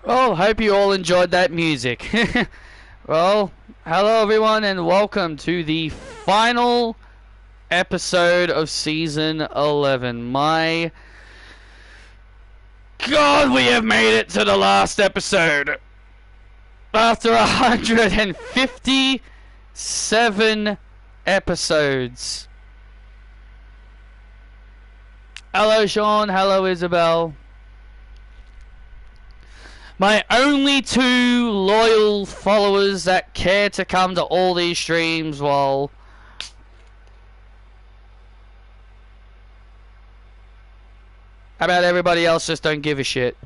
Well, hope you all enjoyed that music. Well, hello everyone and welcome to the final episode of Season 11. My God, we have made it to the last episode. After 157 episodes. Hello Sean, hello Isabel. My only two loyal followers that care to come to all these streams, while about everybody else just don't give a shit.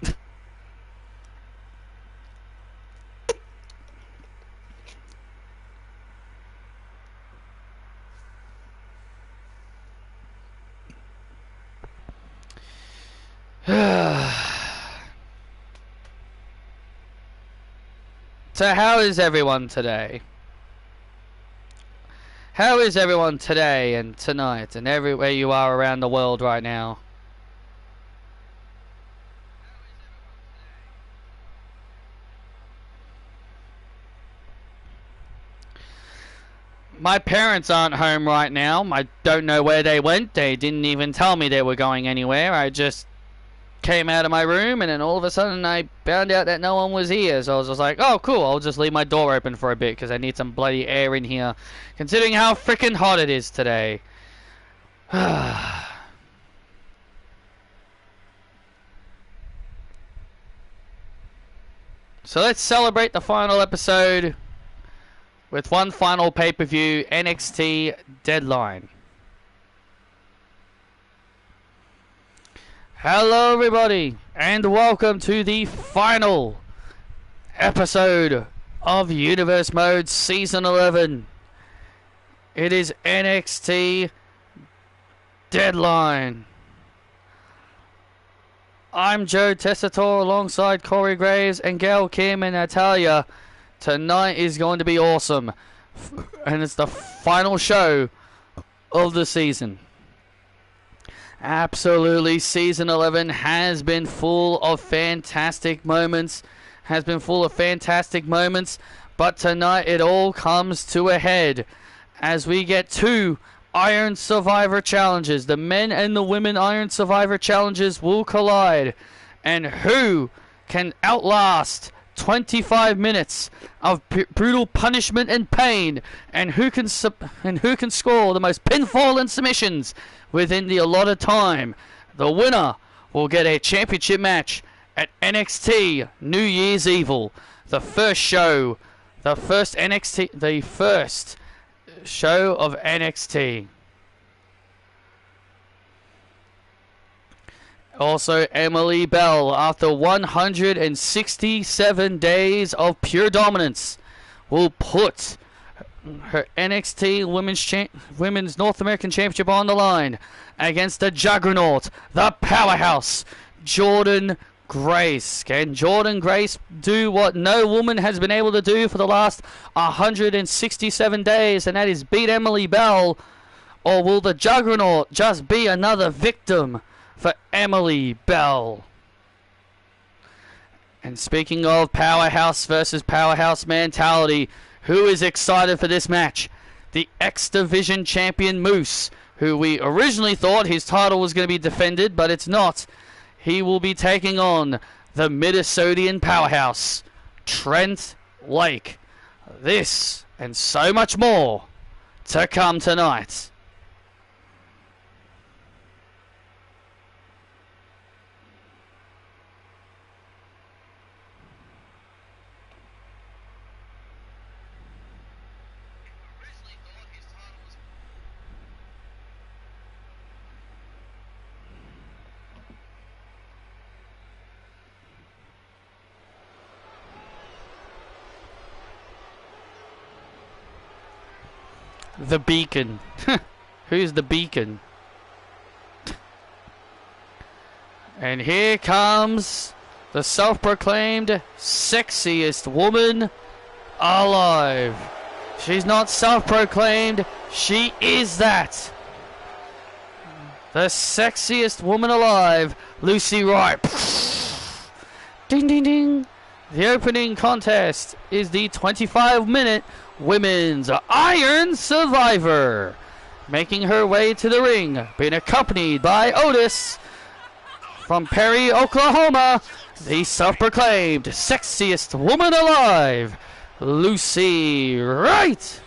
So how is everyone today? How is everyone today and tonight and everywhere you are around the world right now? My parents aren't home right now. I don't know where they went. They didn't even tell me they were going anywhere. I just came out of my room and then all of a sudden I found out that no one was here, so I was just like, oh cool, I'll just leave my door open for a bit because I need some bloody air in here considering how freaking hot it is today. So let's celebrate the final episode with one final pay-per-view, NXT Deadline. Hello everybody and welcome to the final episode of Universe Mode Season 11. It is NXT Deadline. I'm Joe Tessitore alongside Corey Graves and Gail Kim and Natalia. Tonight is going to be awesome and it's the final show of the season. Absolutely, Season 11 has been full of fantastic moments. But tonight it all comes to a head as we get two Iron Survivor challenges. The men and the women Iron Survivor challenges will collide. And who can outlast 25 minutes of brutal punishment and pain, and who can score the most pinfall and submissions within the allotted time? The winner will get a championship match at NXT New Year's Evil, the first show of NXT. Also, Emily Bell, after 167 days of pure dominance, will put her NXT Women's North American Championship on the line against the Juggernaut, the powerhouse, Jordynne Grace. Can Jordynne Grace do what no woman has been able to do for the last 167 days, and that is beat Emily Bell? Or will the Juggernaut just be another victim for Emily Bell? And speaking of powerhouse versus powerhouse mentality, who is excited for this match? The X Division champion Moose, who we originally thought his title was going to be defended, but it's not. He will be taking on the Minnesotan powerhouse, Trent Lake. This and so much more to come tonight. The Beacon. Who's the Beacon? And here comes the self-proclaimed sexiest woman alive. She's not self-proclaimed, she is that. The sexiest woman alive, Lucy Wright. Ding, ding, ding. The opening contest is the 25-minute Women's Iron Survivor. Making her way to the ring, being accompanied by Otis from Perry, Oklahoma, the self-proclaimed sexiest woman alive, Lucy Wright.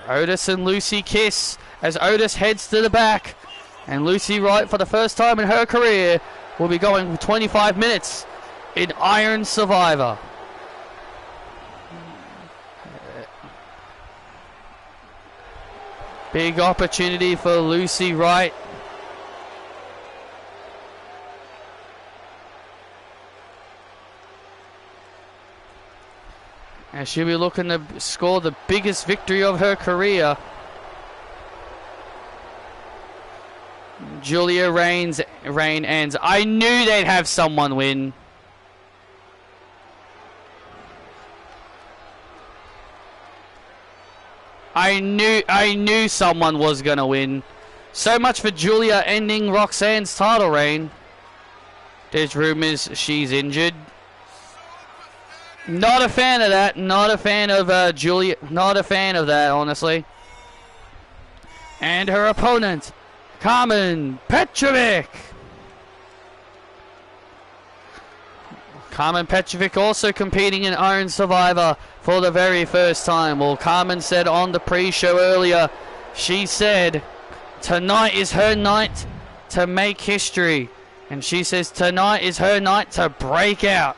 Otis and Lucy kiss as Otis heads to the back, and Lucy Wright, for the first time in her career, will be going 25 minutes in Iron Survivor. Big opportunity for Lucy Wright. And she'll be looking to score the biggest victory of her career. Julia Rain's reign ends. I knew they'd have someone win. I knew someone was gonna win. So much for Julia ending Roxanne's title reign. There's rumors she's injured. Not a fan of that. Not a fan of Julia. Not a fan of that, honestly. And her opponent, Carmen Petrovic. Carmen Petrovic also competing in Iron Survivor for the very first time. Well, Carmen said on the pre-show earlier, she said tonight is her night to make history. And she says tonight is her night to break out.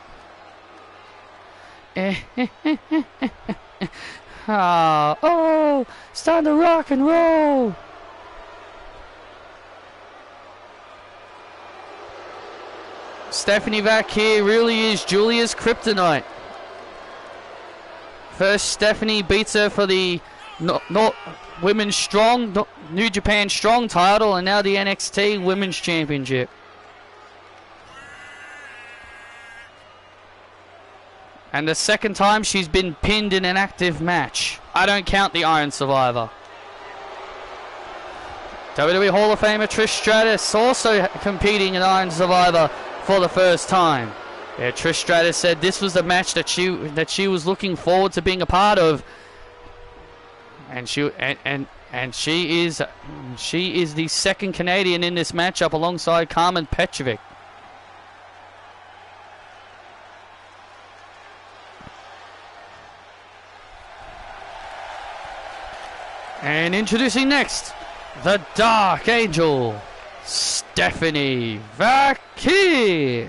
Oh, it's time to rock and roll. Stephanie Vac here really is Julia's kryptonite. First, Stephanie beats her for the Women's Strong, New Japan Strong title, and now the NXT Women's Championship. And the second time she's been pinned in an active match. I don't count the Iron Survivor. WWE Hall of Famer Trish Stratus also competing in Iron Survivor for the first time. Yeah, Trish Stratus said this was the match that she was looking forward to being a part of, and she is the second Canadian in this matchup alongside Carmen Petrovic. And introducing next, the Dark Angel, Stephanie Vaquer.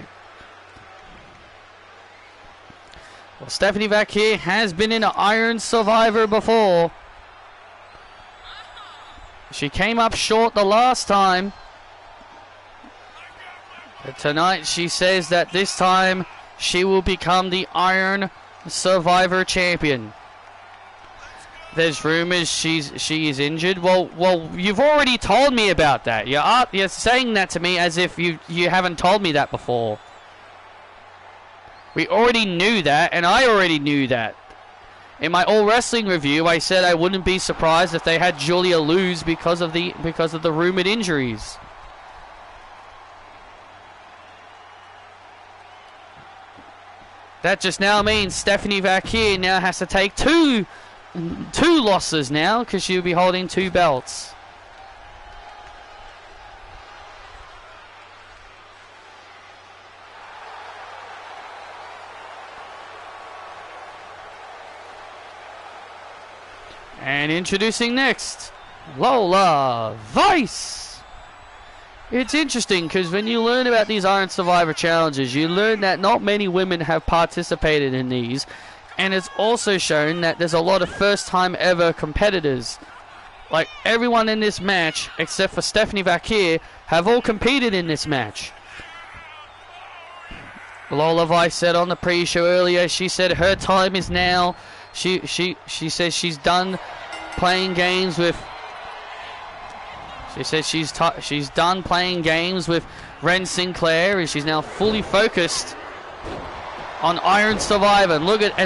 Well, Stephanie Vaquer has been in an Iron Survivor before. She came up short the last time. But tonight she says that this time she will become the Iron Survivor champion. There's rumors she is injured. Well, you've already told me about that. You're saying that to me as if you haven't told me that before. We already knew that, and I already knew that. In my All Wrestling review, I said I wouldn't be surprised if they had Julia lose because of the rumored injuries. That just now means Stephanie Vaquer now has to take two losses now, because she'll be holding 2 belts. And introducing next, Lola Vice. It's interesting because when you learn about these Iron Survivor challenges, you learn that not many women have participated in these. And it's also shown that there's a lot of first-time ever competitors. Like, everyone in this match, except for Stephanie Vaquer, have all competed in this match. Lola Vice said on the pre-show earlier, she said her time is now. She says she's done playing games with... She says she's done playing games with Ren Sinclair, and she's now fully focused on Iron Survivor. And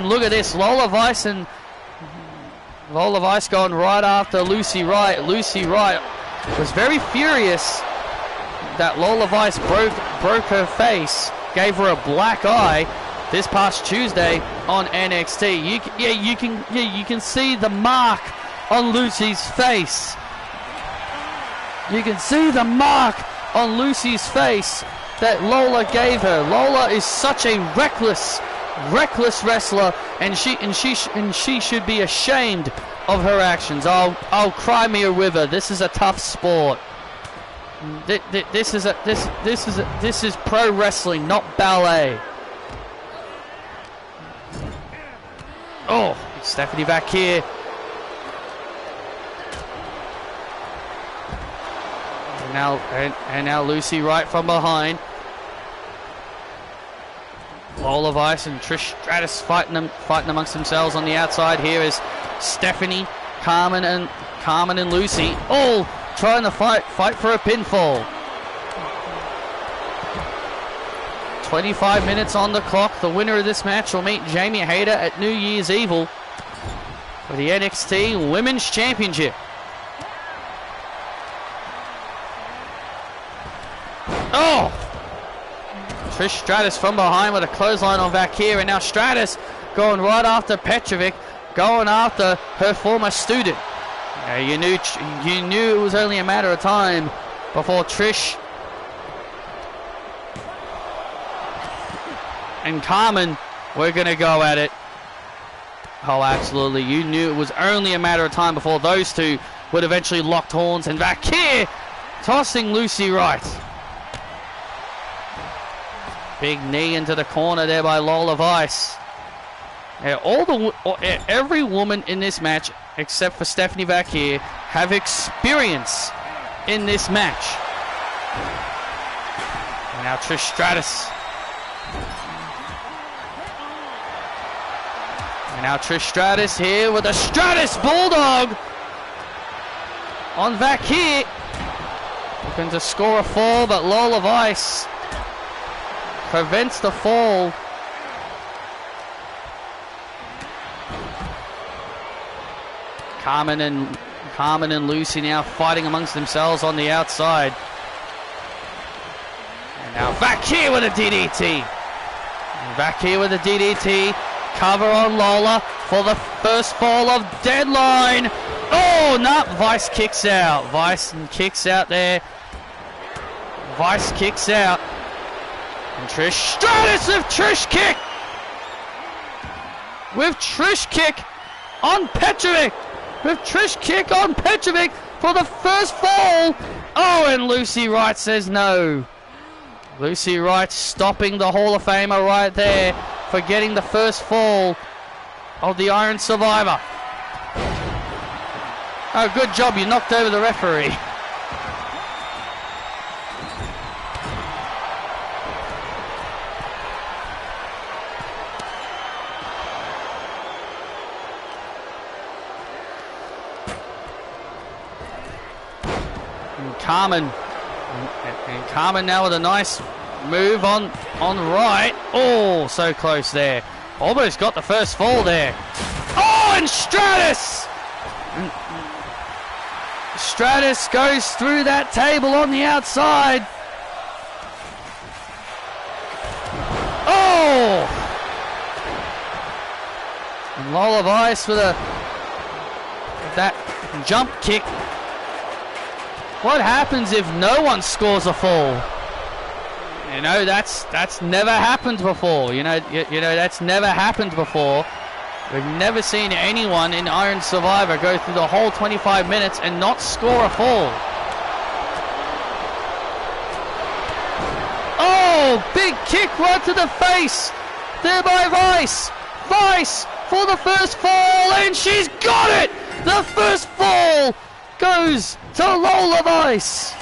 look at this, Lola Vice going right after Lucy Wright. Lucy Wright was very furious that Lola Vice broke her face gave her a black eye this past Tuesday on NXT. You can see the mark on Lucy's face. You can see the mark on Lucy's face that Lola gave her. Lola is such a reckless wrestler, and she should be ashamed of her actions. I'll cry me a river. This is a tough sport. This is pro wrestling, not ballet. Oh, Stephanie back here. And now Lucy right from behind. Lola Vice and Trish Stratus fighting amongst themselves on the outside. Here is Stephanie, Carmen and Lucy, all trying to fight for a pinfall. 25 minutes on the clock. The winner of this match will meet Jamie Hayter at New Year's Evil for the NXT Women's Championship. Oh! Trish Stratus from behind with a clothesline on Valkyrie, and now Stratus going right after Petrovic, going after her former student. You knew it was only a matter of time before Trish and Carmen were going to go at it. Oh, absolutely. You knew it was only a matter of time before those two would eventually lock horns, and Valkyrie tossing Lucy right. Big knee into the corner there by Lola Vice. Yeah, every woman in this match, except for Stephanie back here, have experience in this match. And now Trish Stratus. And now Trish Stratus here with a Stratus Bulldog on Valkyrie. Looking to score a fall, but Lola Vice prevents the fall. Carmen and Lucy now fighting amongst themselves on the outside. And now back here with a DDT. And back here with a DDT. Cover on Lola for the first fall of Deadline. Oh, no, Vice kicks out. Vice kicks out there. Vice kicks out. And Trish Stratus with Trish kick. With Trish kick on Petrovic. With Trish kick on Petrovic for the first fall. Oh, and Lucy Wright says no. Lucy Wright stopping the Hall of Famer right there for getting the first fall of the Iron Survivor. Oh, good job. You knocked over the referee. Carmen now with a nice move on right. Oh, so close there. Almost got the first fall there. Oh, and Stratus! Stratus goes through that table on the outside. Oh! And Lola Vice with that jump kick. What happens if no one scores a fall? You know, that's never happened before. You know, that's never happened before. We've never seen anyone in Iron Survivor go through the whole 25 minutes and not score a fall. Oh, big kick right to the face. There by Vice. Vice for the first fall, and she's got it. The first fall goes to Lola Vice.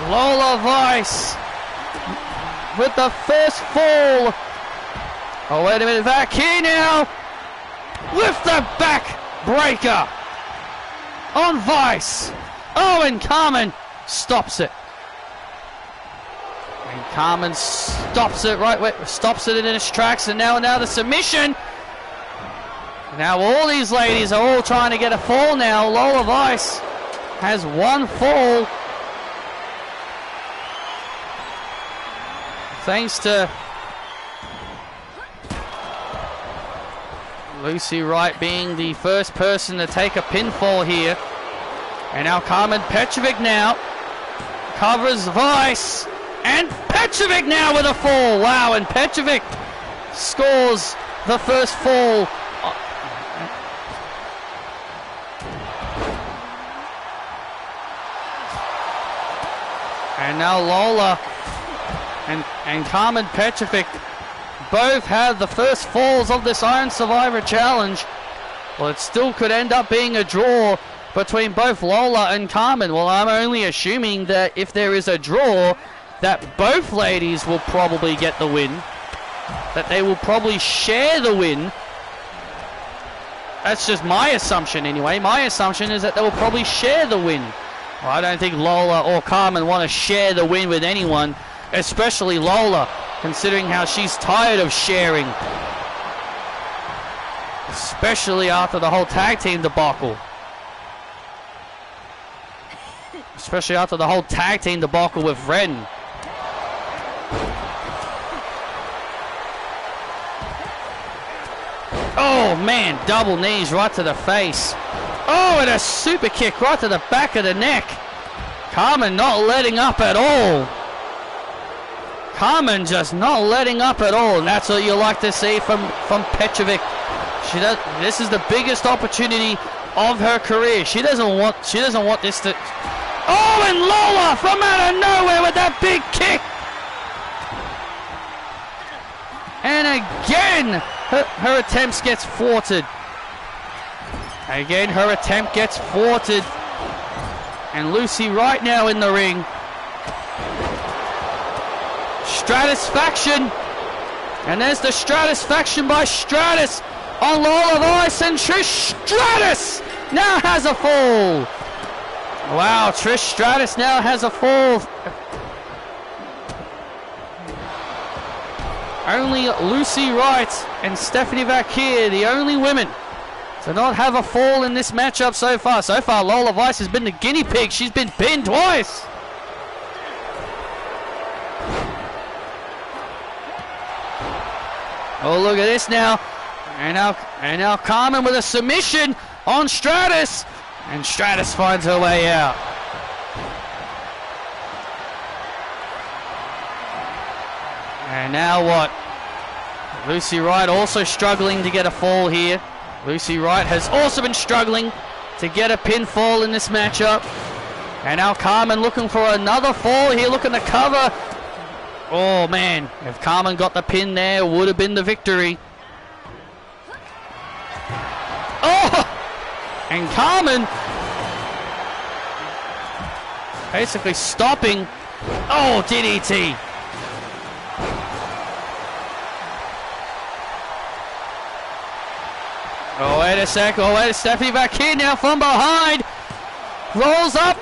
Lola Vice with the first fall. Oh, wait a minute, back here now with the back breaker on Vice. Oh, and Carmen stops it. And Carmen stops it stops it in its tracks, and now the submission. Now all these ladies are all trying to get a fall now. Lola Vice has one fall. Thanks to Lucy Wright being the first person to take a pinfall here. And now Carmen Petrovic now covers Vice. And Petrovic now with a fall. Wow, and Petrovic scores the first fall. And now Lola and Carmen Petrovic both have the first falls of this Iron Survivor Challenge. Well, it still could end up being a draw between both Lola and Carmen. Well, I'm only assuming that if there is a draw, that both ladies will probably get the win. That they will probably share the win. That's just my assumption anyway. My assumption is that they will probably share the win. Well, I don't think Lola or Carmen want to share the win with anyone, especially Lola, considering how she's tired of sharing. Especially after the whole tag team debacle. Especially after the whole tag team debacle with Ren. Oh man, double knees right to the face. Oh, and a super kick right to the back of the neck. Carmen not letting up at all. Carmen just not letting up at all, and that's what you like to see from Petrovic. This is the biggest opportunity of her career. She doesn't want this to. Oh, and Lola from out of nowhere with that big kick. And again, her attempts gets thwarted. Again, her attempt gets thwarted. And Lucy right now in the ring. Stratisfaction. And there's the Stratisfaction by Stratus on Lola Vice, and Trish Stratus now has a fall. Wow, Trish Stratus now has a fall. Only Lucy Wright and Stephanie Vakir, the only women to not have a fall in this matchup so far. So far, Lola Vice has been the guinea pig. She's been pinned twice. Oh, look at this now. And now Carmen with a submission on Stratus. And Stratus finds her way out. And now what? Lucy Wright also struggling to get a fall here. Lucy Wright has also been struggling to get a pinfall in this matchup. And now Carmen looking for another fall here, looking to cover. Oh man, if Carmen got the pin there, it would have been the victory. Oh! And Carmen basically stopping. Oh, DDT. Oh, wait a sec. Oh, wait. Stephanie back here now from behind. Rolls up.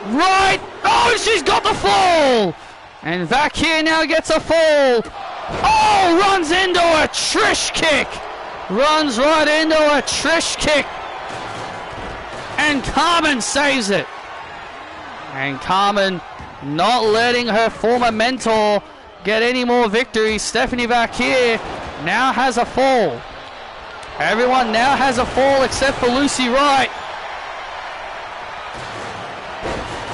Right. Oh, she's got the fall. And Vakir now gets a fall. Oh, runs into a Trish kick. Runs right into a Trish kick. And Carmen saves it. And Carmen not letting her former mentor get any more victories. Stephanie Vakir now has a fall. Everyone now has a fall except for Lucy Wright.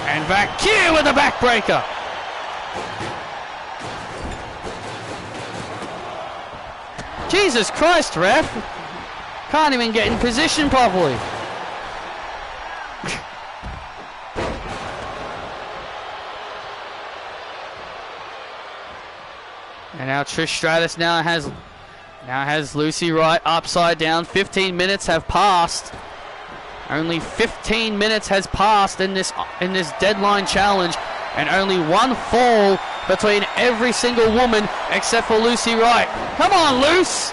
And Vakir with a backbreaker. Jesus Christ, ref. Can't even get in position properly. And now Trish Stratus now has Lucy Wright upside down. 15 minutes have passed. Only 15 minutes has passed in this deadline challenge, and only one fall between every single woman except for Lucy Wright. Come on, Luce!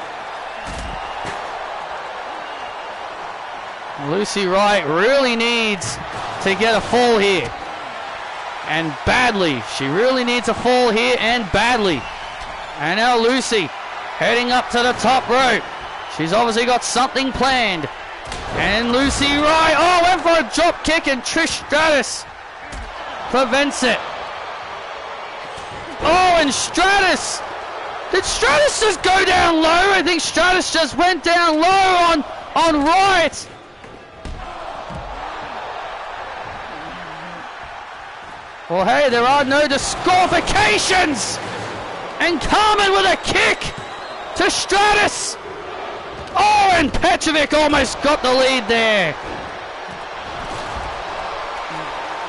Lucy Wright really needs to get a fall here. And badly. She really needs a fall here, and badly. And now Lucy heading up to the top rope. She's obviously got something planned. And Lucy Wright, oh, went for a drop kick, and Trish Stratus prevents it. Oh, and Stratus Did Stratus just go down low? I think Stratus just went down low on right. Well, hey, there are no disqualifications. And Carmen with a kick to Stratus. Oh, and Petrovic almost got the lead there.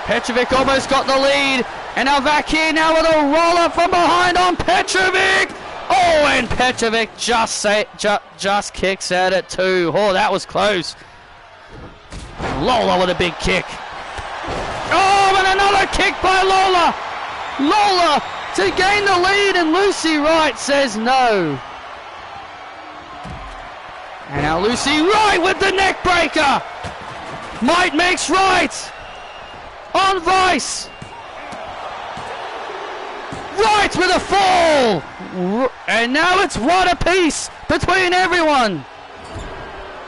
Petrovic almost got the lead. And now Vakir now with a roller from behind on Petrovic. Oh, and Petrovic just kicks out at 2. Oh, that was close. Lola with a big kick. Oh, and another kick by Lola. Lola to gain the lead, and Lucy Wright says no. And now Lucy Wright with the neck breaker. Might makes right on Vice. Right with a fall. And now it's one apiece between everyone.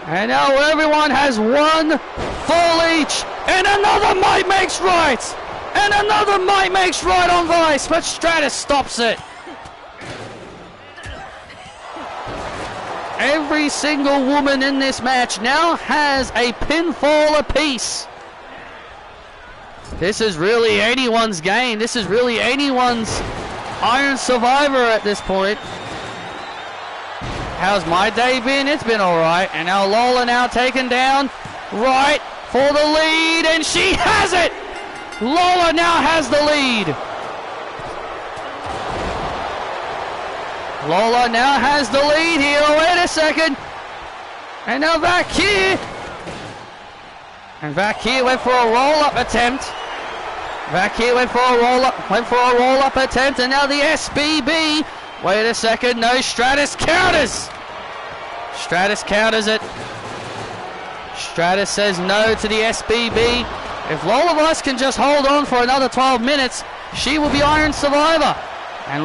And now everyone has one fall each. And another might makes right. And another might makes right on Vice. But Stratus stops it. Every single woman in this match now has a pinfall apiece. This is really anyone's game. This is really anyone's Iron Survivor at this point. How's my day been? It's been alright. And now Lola now taken down. Right for the lead. And she has it! Lola now has the lead. Lola now has the lead here. Oh, wait a second. And now Vakir. And Vakir went for a roll-up attempt. Vakir went for a roll-up attempt, and now the SBB. Wait a second, no, Stratus counters. Stratus counters it. Stratus says no to the SBB. If Lola Vice can just hold on for another 12 minutes, she will be Iron Survivor. And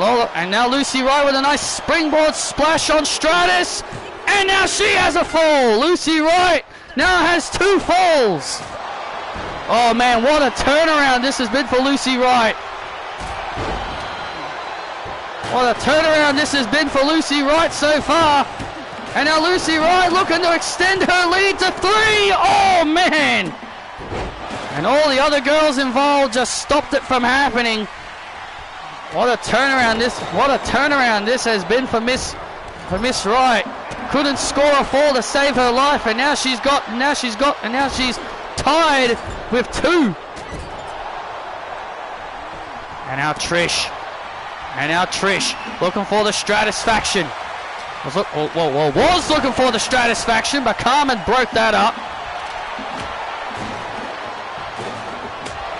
now Lucy Wright with a nice springboard splash on Stratus. And now she has a fall. Lucy Wright now has 2 falls. Oh man, what a turnaround this has been for Lucy Wright. What a turnaround this has been for Lucy Wright so far. And now Lucy Wright looking to extend her lead to 3. Oh man. And all the other girls involved just stopped it from happening. What a turnaround this has been for Miss Wright. Couldn't score a fall to save her life, and now she's tied with 2. And now Trish looking for the Stratusfaction. Was looking for the Stratusfaction, but Carmen broke that up.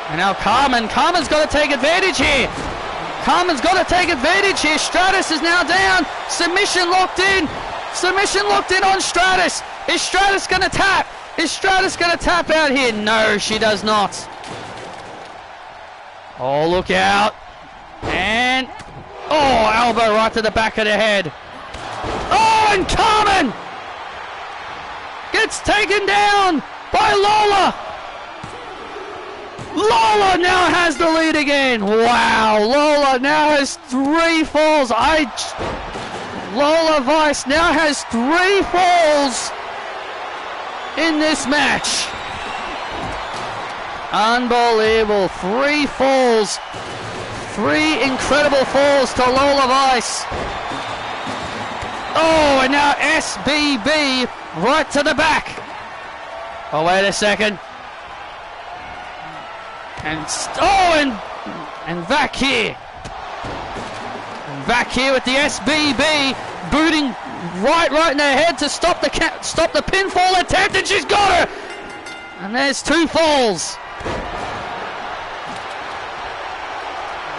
And now Carmen's got to take advantage here. Stratus is now down. Submission locked in on Stratus. Is Stratus going to tap? Out here? No, she does not. Oh, look out. And, elbow right to the back of the head. Oh, and Carmen gets taken down by Lola. Lola now has the lead again. Wow, Lola now has 3 falls. Lola Vice now has 3 falls in this match. Unbelievable. 3 falls. 3 incredible falls to Lola Vice. Oh, and now SBB right to the back. Oh, wait a second. And Vakir. And Vakir with the SBB booting right in her head to stop the pinfall attempt, and she's got her. And there's 2 falls.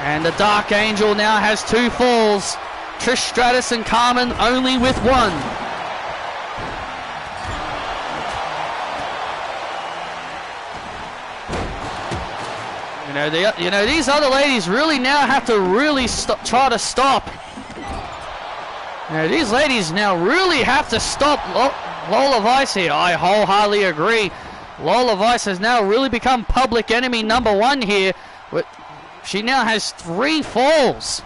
And the Dark Angel now has 2 falls. Trish Stratus and Carmen only with 1. These other ladies really now have to try to stop. These ladies now really have to stop Lola Vice here. I wholeheartedly agree. Lola Vice has now really become public enemy number 1 here. She now has 3 falls.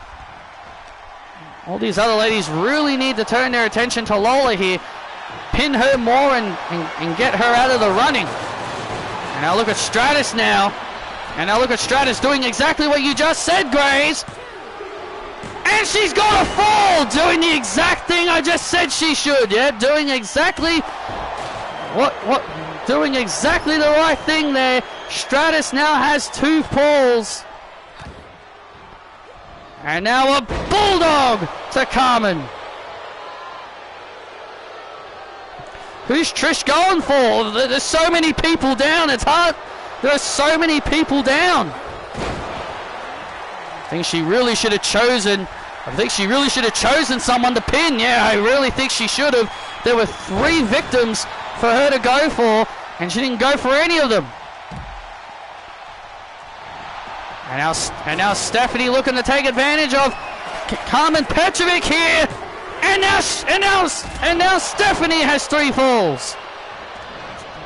All these other ladies really need to turn their attention to Lola here. Pin her more and get her out of the running. And now look at Stratus now. And now look at Stratus doing exactly what you just said, Grace. And she's got a fall, doing the exact thing I just said she should. Yeah, doing exactly doing exactly the right thing there. Stratus now has 2 falls. And now a bulldog to Carmen. Who's Trish going for? There's so many people down. It's hard. There are so many people down. I think she really should have chosen someone to pin. Yeah, I really think she should have. There were 3 victims for her to go for, and she didn't go for any of them. And now Stephanie looking to take advantage of Carmen Petrovic here. And now Stephanie has 3 falls.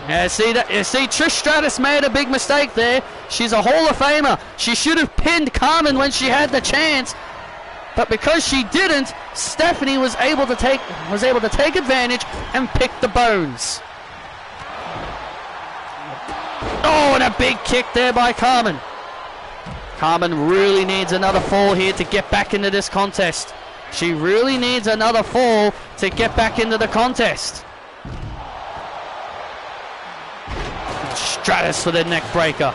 Yeah, see Trish Stratus made a big mistake there. She's a Hall of Famer. She should have pinned Carmen when she had the chance. But because she didn't, Stephanie was able to take advantage and pick the bones. Oh, and a big kick there by Carmen. Carmen really needs another fall here to get back into this contest. She really needs another fall to get back into the contest. Stratus for the neck breaker.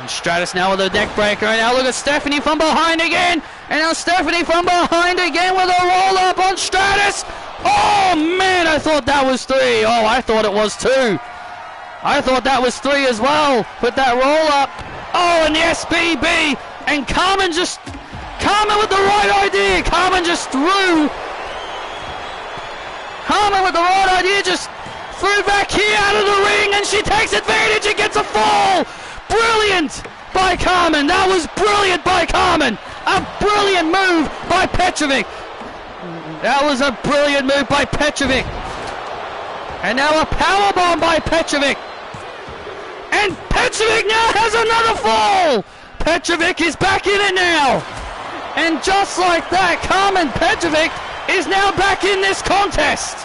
And Stratus now with a neck breaker. And now look at Stephanie from behind again. And now Stephanie from behind again with a roll up on Stratus. Oh man, I thought that was 3. Oh, I thought it was 2. I thought that was 3 as well. With that roll up. Oh, and the SBB. And Carmen with the right idea. Carmen with the right idea just threw back here out of the ring, and she takes advantage and gets a fall. Brilliant by Carmen. That was brilliant by Carmen. A brilliant move by Petrovic. That was a brilliant move by Petrovic. And now a powerbomb by Petrovic. And Petrovic now has another fall. Petrovic is back in it now. And just like that, Carmen Petrovic is now back in this contest.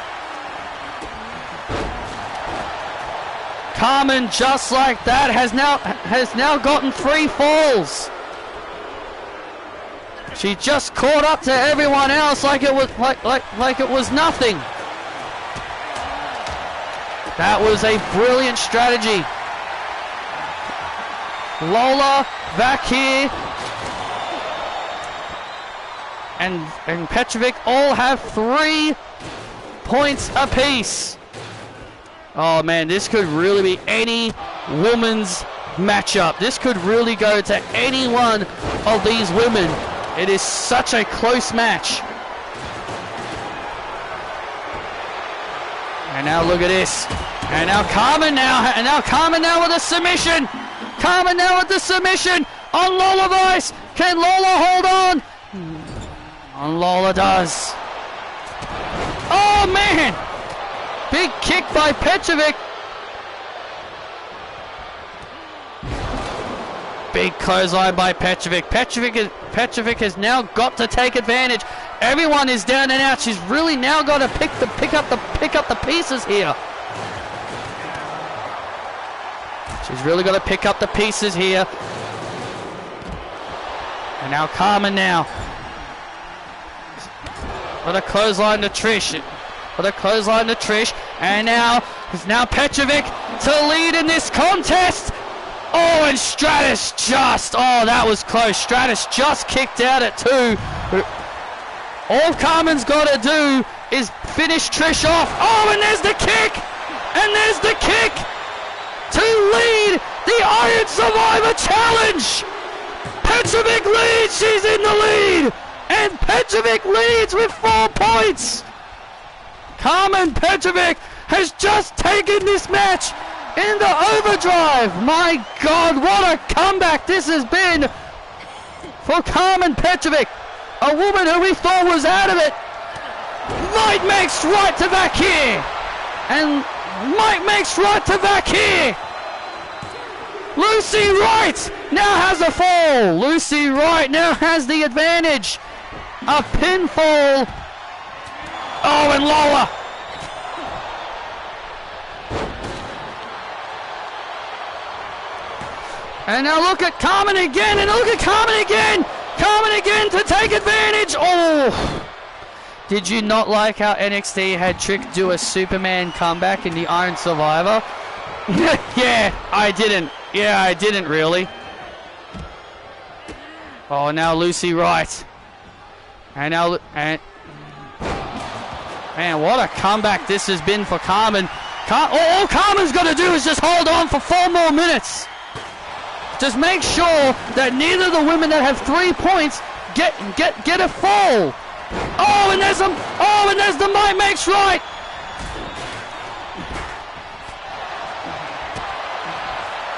Carmen, just like that, has now gotten 3 falls. She just caught up to everyone else like it was like it was nothing. That was a brilliant strategy. Lola back here. And Petrovic all have 3 points apiece. Oh man, this could really be any woman's matchup. This could really go to any one of these women. It is such a close match. And now look at this. And now Carmen with a submission. Carmen now with the submission on Lola Vice. Can Lola hold on? And Lola does. Oh man! Big kick by Petrovic. Big clothesline by Petrovic. Petrovic has now got to take advantage. Everyone is down and out. She's really now got to pick up the pieces here. She's really got to pick up the pieces here. And now Carmen now. With a clothesline to Trish. And now Petrovic to lead in this contest. Oh, and Stratus that was close. Stratus just kicked out at 2. All Carmen's got to do is finish Trish off. Oh, and there's the kick. To lead the Iron Survivor Challenge. Petrovic leads. She's in the lead. And Petrovic leads with 4 points. Carmen Petrovic has just taken this match into overdrive. My God, what a comeback this has been for Carmen Petrovic. A woman who we thought was out of it. Mike makes right to back here. And Mike makes right to back here. Lucy Wright now has a fall. Lucy Wright now has the advantage. A pinfall. Oh, and Lola. And now look at Carmen again, and look at Carmen again! Carmen again to take advantage! Oh! Did you not like how NXT had Trick do a Superman comeback in the Iron Survivor? Yeah, I didn't. Yeah, I didn't really. Oh, now Lucy Wright. And now... Man, what a comeback this has been for Carmen. All Carmen's got to do is just hold on for 4 more minutes. Just make sure that neither of the women that have 3 points get a fall. Oh, and there's the Might Makes Right.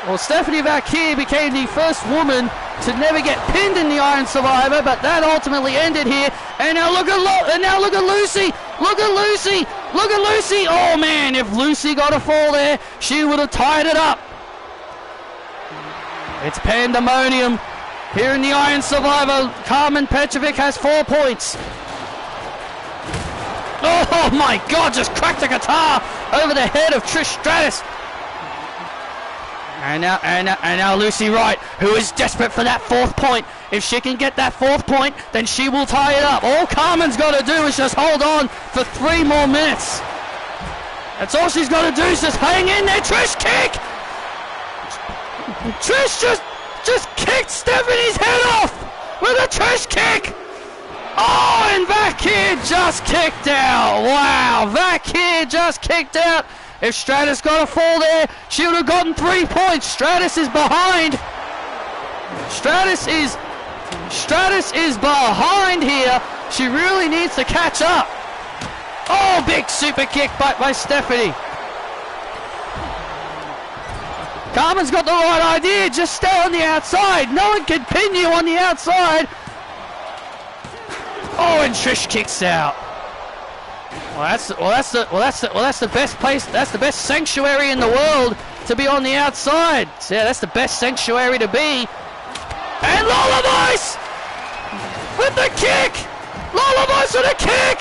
Well, Stephanie Vacquier became the first woman to never get pinned in the Iron Survivor, but that ultimately ended here. And now look at Lucy. Look at Lucy. Look at Lucy. Oh man, if Lucy got a fall there, she would have tied it up. It's pandemonium here in the Iron Survivor. Carmen Petrovic has 4 points. Oh my God, just cracked a guitar over the head of Trish Stratus. And now Lucy Wright, who is desperate for that 4th point. If she can get that 4th point, then she will tie it up. All Carmen's got to do is just hold on for 3 more minutes. That's all she's got to do is just hang in there. Trish kick! Trish just kicked Stephanie's head off with a Trish kick. Oh, and Vacquier just kicked out. Wow, Vacquier just kicked out. If Stratus got a fall there, she would have gotten 3 points. Stratus is behind. Stratus is behind here. She really needs to catch up. Oh, big super kick by Stephanie. Carmen's got the right idea. Just stay on the outside. No one can pin you on the outside. Oh, and Trish kicks out. That's the best place. That's the best sanctuary in the world to be on the outside. So yeah, that's the best sanctuary to be. And Lola Vice with the kick. Lola Vice with a kick.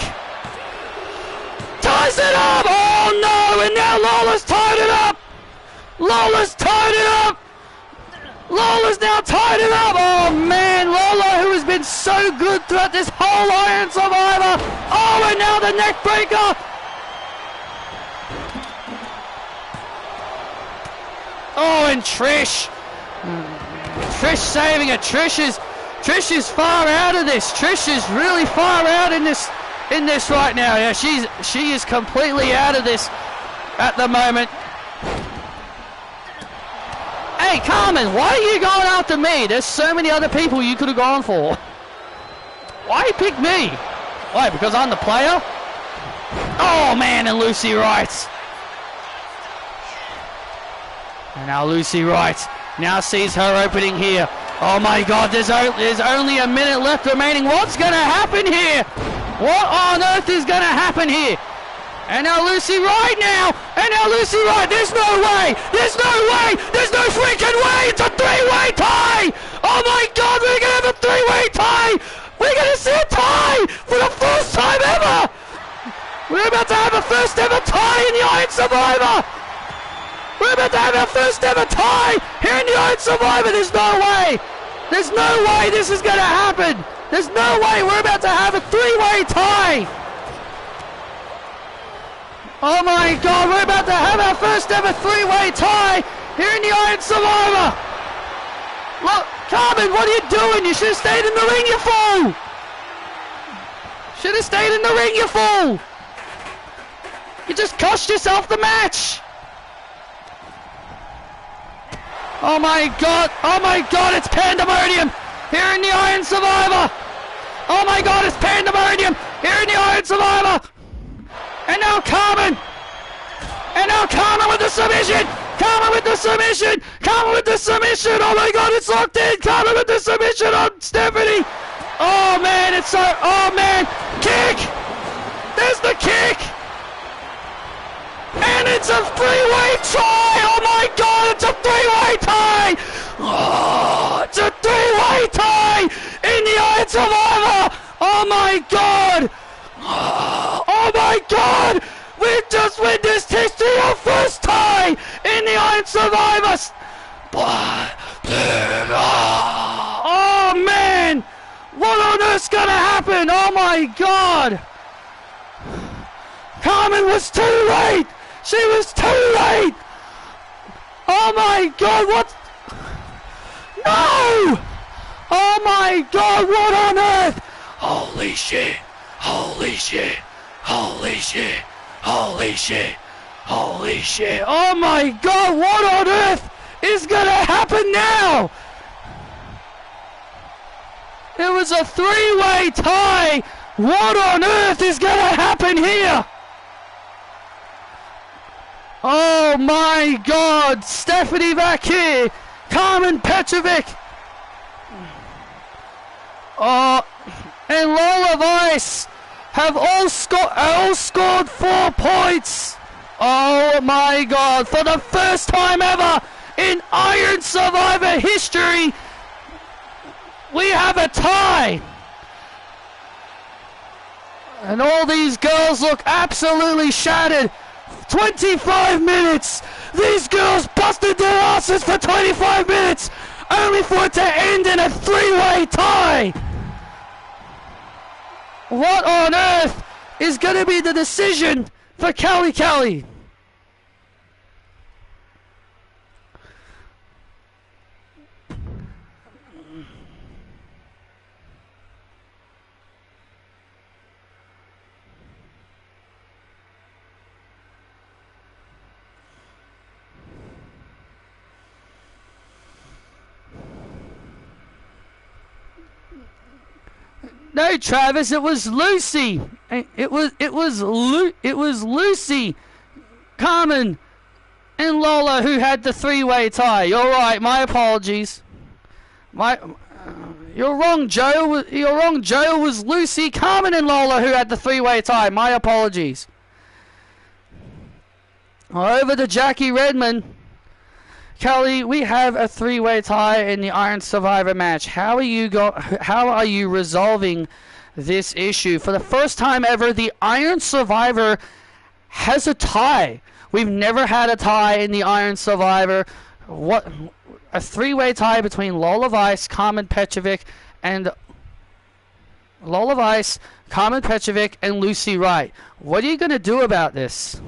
Ties it up. Oh no! And now Lola's tied it up. Lola's tied it up! Lola's now tied it up! Oh man, Lola, who has been so good throughout this whole Iron Survivor! Oh, and now the neck breaker! Oh, and Trish! Trish saving it. Trish is far out of this. Trish is really far out in this right now. Yeah, she is completely out of this at the moment. Hey, Carmen, why are you going after me? There's so many other people you could have gone for. Why you pick me? Why, because I'm the player? Oh, man, and Lucy Wright. And now Lucy Wright now sees her opening here. Oh, my God, there's only a minute left remaining. What's going to happen here? What on earth is going to happen here? And now Lucy Wright now! And now Lucy Wright! There's no way! There's no way! There's no freaking way! It's a 3-way tie! Oh my God, we're gonna have a 3-way tie! We're gonna see a tie for the first time ever! We're about to have a first ever tie in the Iron Survivor! We're about to have our first ever tie here in the Iron Survivor! There's no way! There's no way this is gonna happen! There's no way we're about to have a 3-way tie! Oh my God, we're about to have our first ever 3-way tie here in the Iron Survivor! Look, Carmen, what are you doing? You should have stayed in the ring, you fool! Should have stayed in the ring, you fool! You just cost yourself the match! Oh my God, it's pandemonium here in the Iron Survivor! Oh my God, it's pandemonium here in the Iron Survivor! And now Carmen! And now Carmen with the submission! Carmen with the submission! Carmen with the submission! Oh my God, it's locked in! Carmen with the submission on Stephanie! Oh man, it's so... Oh man! Kick! There's the kick! And it's a 3-way tie! Oh my God, it's a 3-way tie! Oh, it's a 3-way tie in the Iron Survivor! Oh my God! Oh my God! We've just witnessed history of first tie in the Iron Survivors! Oh man! What on earth's gonna happen? Oh my God! Carmen was too late! She was too late! Oh my God, what? No! Oh my God, what on earth? Holy shit! Holy shit! Holy shit! Holy shit! Holy shit! Oh my God, what on earth is gonna happen now? It was a three-way tie! What on earth is gonna happen here? Oh my God! Stephanie back here! Carmen Petrovic! Oh, and Lola Vice have all scored 4 points! Oh my God! For the first time ever in Iron Survivor history, we have a tie! And all these girls look absolutely shattered. 25 minutes! These girls busted their asses for 25 minutes! Only for it to end in a three-way tie! What on earth is going to be the decision for Kelly Kelly? No, Travis, it was Lucy. It was Lucy, Carmen, and Lola who had the three-way tie. You're right. My apologies. You're wrong, Joe. You're wrong, Joe. It was Lucy, Carmen, and Lola who had the three-way tie. My apologies. Over to Jackie Redmond. Kelly, we have a three-way tie in the Iron Survivor match. How are you resolving this issue? For the first time ever, the Iron Survivor has a tie. We've never had a tie in the Iron Survivor. What? A three-way tie between Lola Vice, Carmen Petrovic, and Lucy Wright. What are you going to do about this?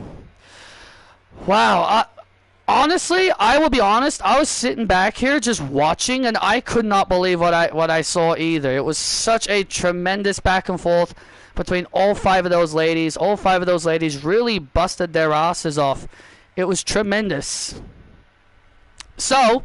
Wow. Honestly, I will be honest, I was sitting back here just watching, and I could not believe what I saw either. It was such a tremendous back and forth between all 5 of those ladies. All 5 of those ladies really busted their asses off. It was tremendous. So,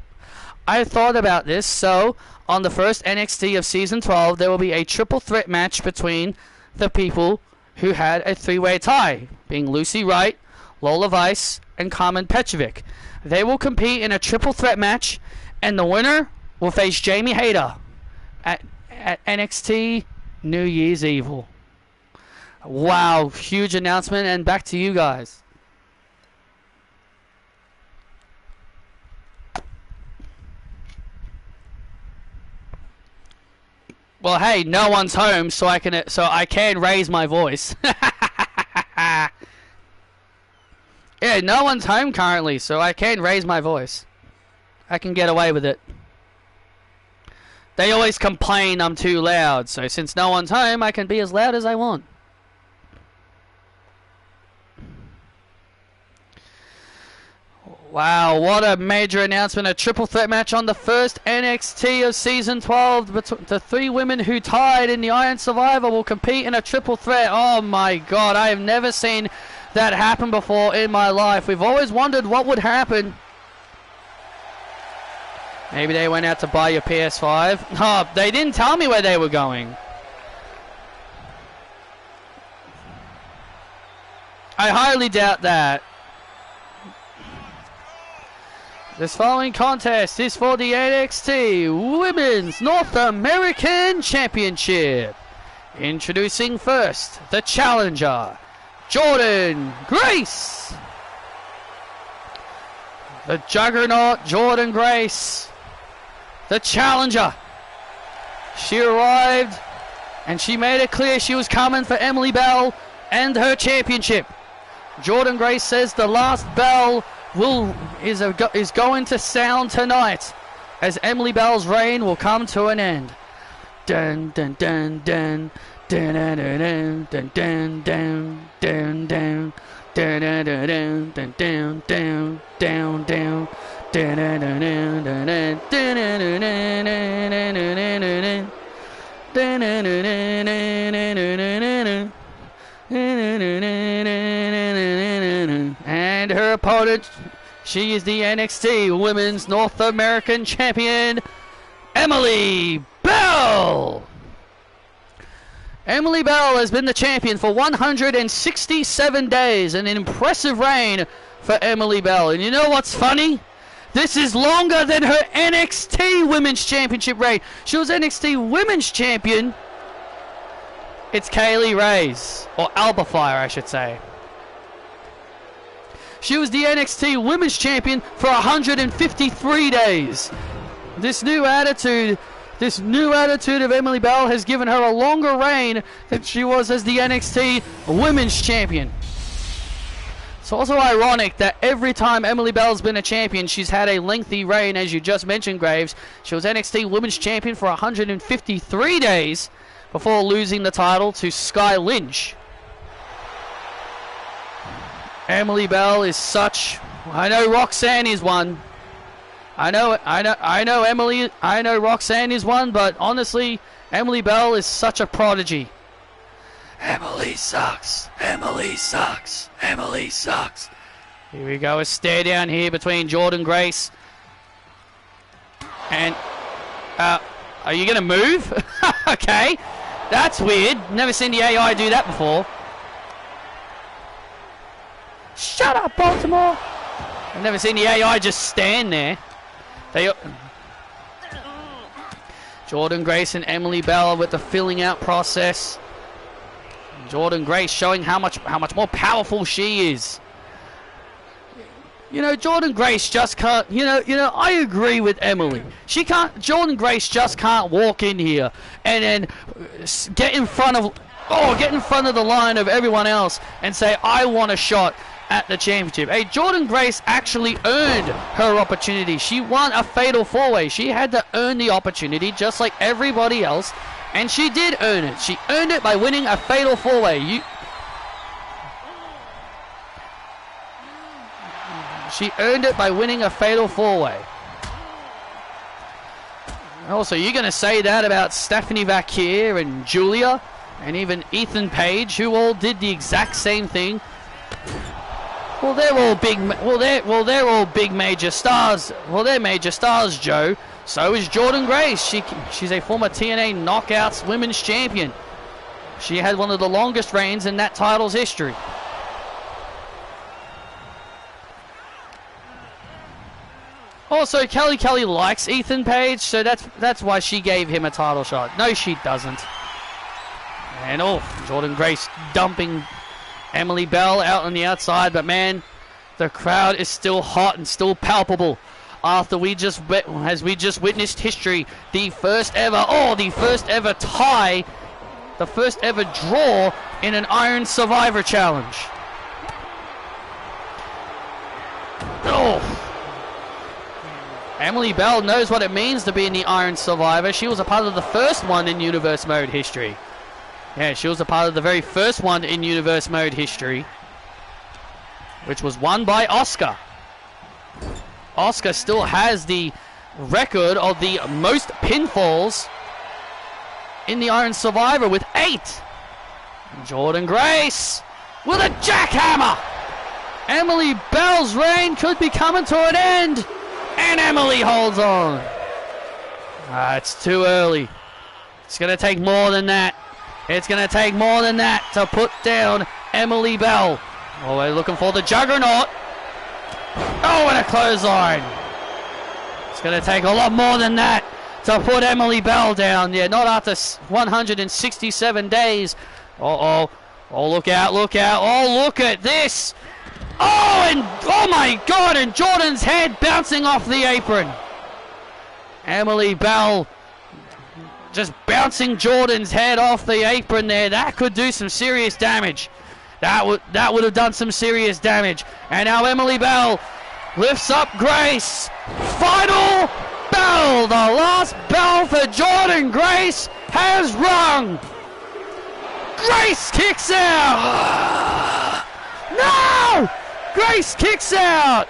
I thought about this. So, on the first NXT of Season 12, there will be a triple threat match between the people who had a three-way tie, being Lucy Wright, Lola Vice, and Carmen Petrovic. They will compete in a triple threat match, and the winner will face Jamie Hayter at NXT New Year's Evil. Wow, huge announcement, and back to you guys. Well, hey, no one's home, so I can raise my voice. Yeah, no one's home currently, so I can raise my voice. I can get away with it. They always complain I'm too loud, so since no one's home, I can be as loud as I want. Wow, what a major announcement. A triple threat match on the first NXT of Season 12. The 3 women who tied in the Iron Survivor will compete in a triple threat. Oh my God, I have never seen that happen before in my life. We've always wondered what would happen. Maybe they went out to buy your PS5. Oh, they didn't tell me where they were going. I highly doubt that. This following contest is for the NXT Women's North American Championship. Introducing first, the challenger, Jordan Grace. The juggernaut, Jordan Grace. The challenger. She arrived And she made it clear she was coming for Emily Bell and her championship. Jordynne Grace says the last bell is going to sound tonight, as Emily Bell's reign will come to an end. Dun dun dun dun dun dun dun dun dun dun dun dun dun dun dun dun dun dun down down dun dun dun dun dun dun and her opponent, she is the NXT Women's North American Champion, Emily Bell. Emily Bell has been the champion for 167 days, an impressive reign for Emily Bell. And you know what's funny? This is longer than her NXT Women's Championship reign. She was NXT Women's Champion. It's Kaylee Ray's, or Alba Fire, I should say. She was the NXT Women's Champion for 153 days. This new attitude of Emily Bell has given her a longer reign than she was as the NXT Women's Champion. It's also ironic that every time Emily Bell's been a champion, she's had a lengthy reign, as you just mentioned, Graves. She was NXT Women's Champion for 153 days before losing the title to Sky Lynch. Emily Bell is such... I know Roxanne is one. I know Roxanne is one, but honestly, Emily Bell is such a prodigy. Emily sucks. Emily sucks. Emily sucks. Here we go, a stare down here between Jordynne Grace and... are you going to move? Okay. That's weird. Never seen the AI do that before. Shut up, Baltimore! I've never seen the AI just stand there. Jordynne Grace and Emily Bell with the filling out process. Jordynne Grace showing how much more powerful she is. You know, Jordynne Grace just can't. You know. I agree with Emily. Jordynne Grace just can't walk in here and then get in front of the line of everyone else and say, "I want a shot at the championship." Hey, Jordynne Grace actually earned her opportunity. She won a fatal four-way. She had to earn the opportunity just like everybody else, and she did earn it. She earned it by winning a fatal four-way. She earned it by winning a fatal four-way. Also, you're going to say that about Stephanie Vaquer and Julia and even Ethan Page, who all did the exact same thing. Well, they're all big. They're all big major stars. Well, they're major stars, Joe. So is Jordynne Grace. She's a former TNA Knockouts Women's Champion. She had one of the longest reigns in that title's history. Also, Kelly likes Ethan Page, so that's why she gave him a title shot. No, she doesn't. And Jordynne Grace dumping Emily Bell out on the outside, but man, the crowd is still hot and still palpable after we just witnessed history, the first ever tie, the first ever draw in an Iron Survivor Challenge. Emily Bell knows what it means to be in the Iron Survivor. She was a part of the first one in Universe Mode history. Yeah, she was a part of the very first one in Universe Mode history, which was won by Asuka. Asuka still has the record of the most pinfalls in the Iron Survivor with 8. Jordynne Grace with a jackhammer. Emily Bell's reign could be coming to an end, and Emily holds on. It's too early. It's going to take more than that. It's going to take more than that to put down Emily Bell. Oh, we're looking for the Juggernaut. Oh, and a clothesline. It's going to take a lot more than that to put Emily Bell down. Yeah, not after 167 days. Oh, look out, look out. Oh, look at this. Oh my God, and Jordynne's head bouncing off the apron. Emily Bell just bouncing Jordan's head off the apron there. That could do some serious damage. That would have done some serious damage. And now Emily Bell lifts up Grace. Final bell. The last bell for Jordan Grace has rung. Grace kicks out. No! Grace kicks out.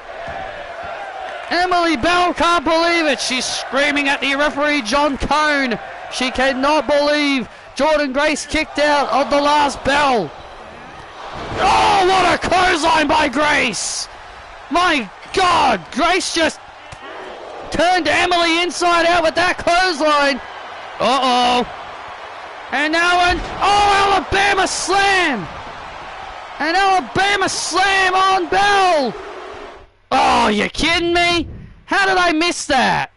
Emily Bell can't believe it. She's screaming at the referee, John Cone. She cannot believe Jordan Grace kicked out of the last bell. Oh, what a clothesline by Grace. My God, Grace just turned Emily inside out with that clothesline. Uh-oh. And now Alabama slam. An Alabama slam on Bell. Oh, you kidding me? How did I miss that?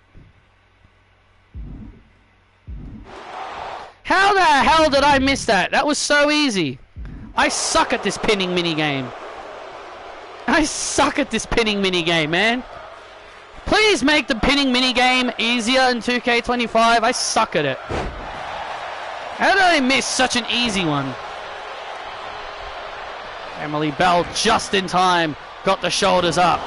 How the hell did I miss that? That was so easy. I suck at this pinning minigame. I suck at this pinning minigame, man. Please make the pinning minigame easier in 2K25. I suck at it. How did I miss such an easy one? Emily Bell just in time got the shoulders up.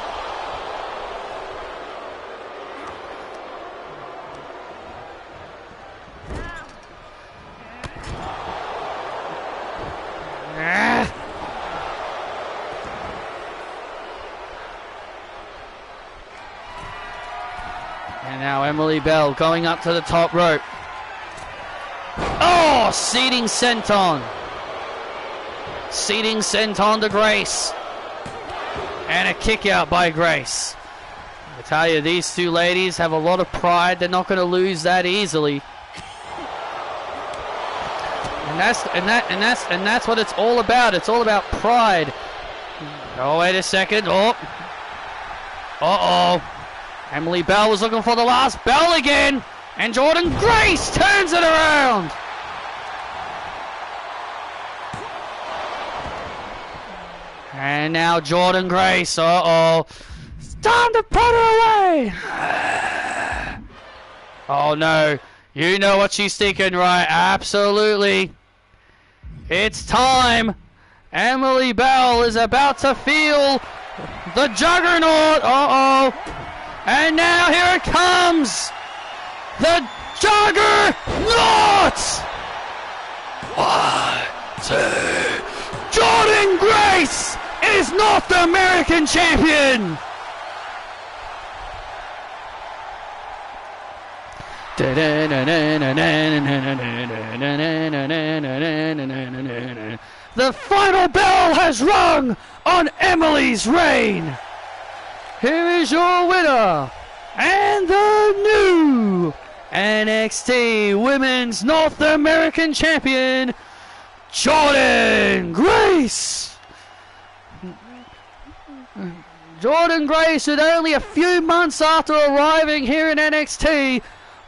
And now Emily Bell going up to the top rope. Oh, seating senton. Seating senton to Grace. And a kick out by Grace. I tell you, these two ladies have a lot of pride. They're not going to lose that easily. And that's what it's all about. It's all about pride. Oh, wait a second. Oh. Uh-oh. Emily Bell was looking for the last bell again. And Jordan Grace turns it around. And now Jordan Grace. Uh-oh. It's time to put her away. Oh, no. You know what she's thinking, right? Absolutely. It's time. Emily Bell is about to feel the juggernaut. Uh-oh. And now here it comes. The juggernaut. 1, 2. Jordan Grace is North American champion. The final bell has rung on Emily's reign. Here is your winner and the new NXT Women's North American Champion, Jordan Grace. Jordan Grace, with only a few months after arriving here in NXT,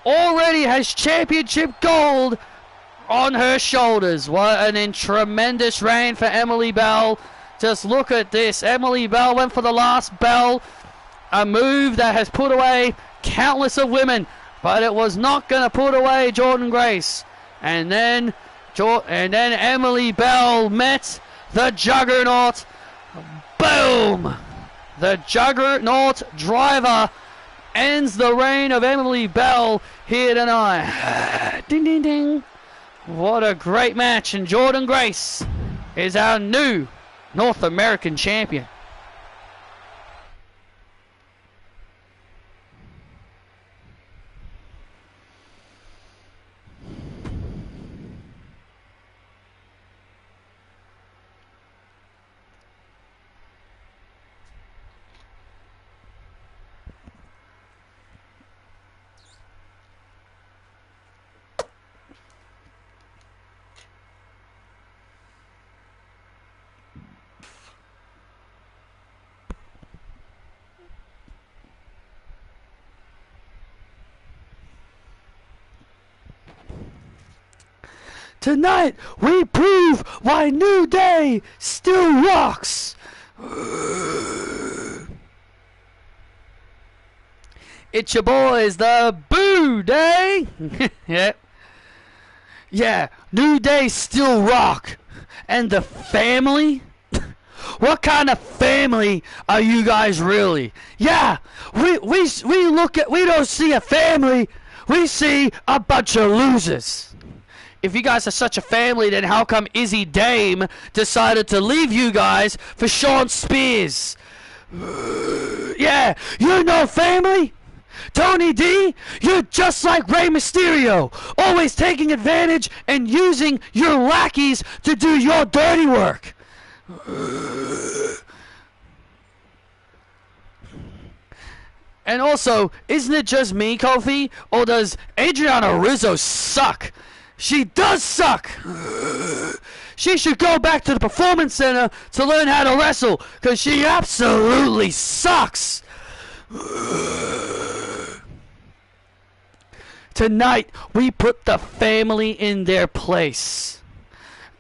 already has championship gold on her shoulders. What an tremendous reign for Emily Bell. Just look at this. Emily Bell went for the last bell, a move that has put away countless of women, but it was not going to put away Jordan Grace. And then Emily Bell met the Juggernaut. Boom! The Juggernaut driver ends the reign of Emily Bell here tonight. Ding, ding, ding. What a great match. And Jordan Grace is our new North American champion. Tonight, we prove why New Day still rocks. It's your boys, the Boo Day. Yep. Yeah, New Day still rock. And the family? What kind of family are you guys really? Yeah, we don't see a family. We see a bunch of losers. If you guys are such a family, then how come Izzy Dame decided to leave you guys for Sean Spears? Yeah, you're no family? Tony D, you're just like Rey Mysterio, always taking advantage and using your lackeys to do your dirty work. And also, isn't it just me, Kofi? Or does Adriana Rizzo suck? She does suck! She should go back to the Performance Center to learn how to wrestle, because she absolutely sucks! Tonight, we put the family in their place.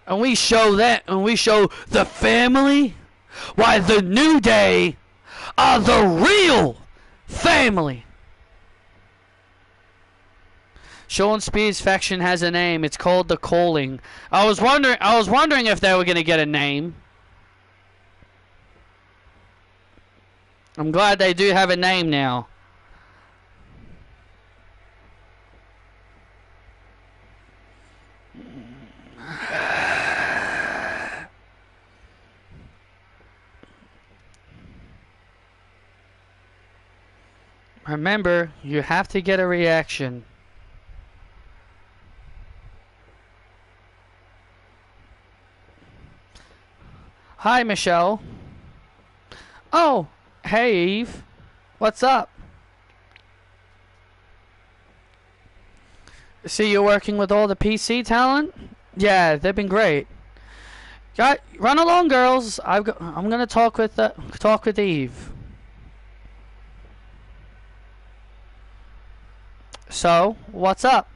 And we show that, and we show the family why the New Day are the real family. Sean Spears' faction has a name. It's called The Calling. I was wondering if they were going to get a name. I'm glad they do have a name now. Remember, you have to get a reaction. Hi, Michelle. Oh, hey, Eve. What's up? See, you're working with all the PC talent? Yeah, they've been great. Run along, girls. I'm gonna talk with Eve. So, what's up?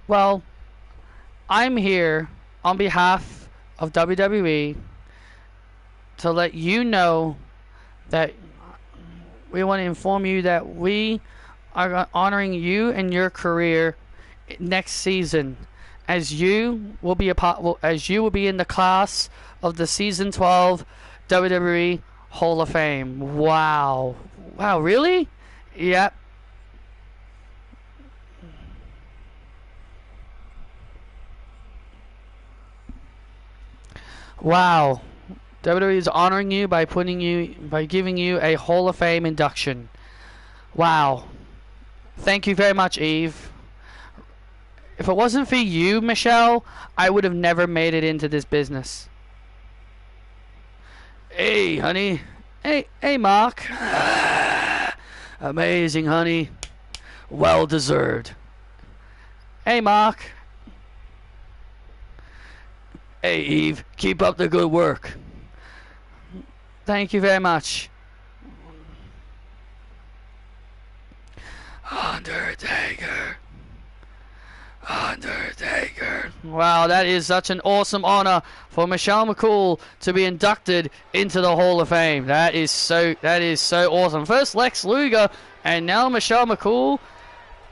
Well, I'm here on behalf of WWE to let you know that we want to inform you that we are honoring you and your career next season, as you will be in the class of the season 12 WWE Hall of Fame. Wow, really? Yep. Wow. WWE is honoring you by giving you a Hall of Fame induction. Wow. Thank you very much, Eve. If it wasn't for you, Michelle, I would have never made it into this business. Hey, honey. Hey, Mark. Amazing, honey. Well deserved. Hey, Mark. Hey, Eve, keep up the good work. Thank you very much. Undertaker. Wow, that is such an awesome honor for Michelle McCool to be inducted into the Hall of Fame. That is so awesome. First Lex Luger, and now Michelle McCool.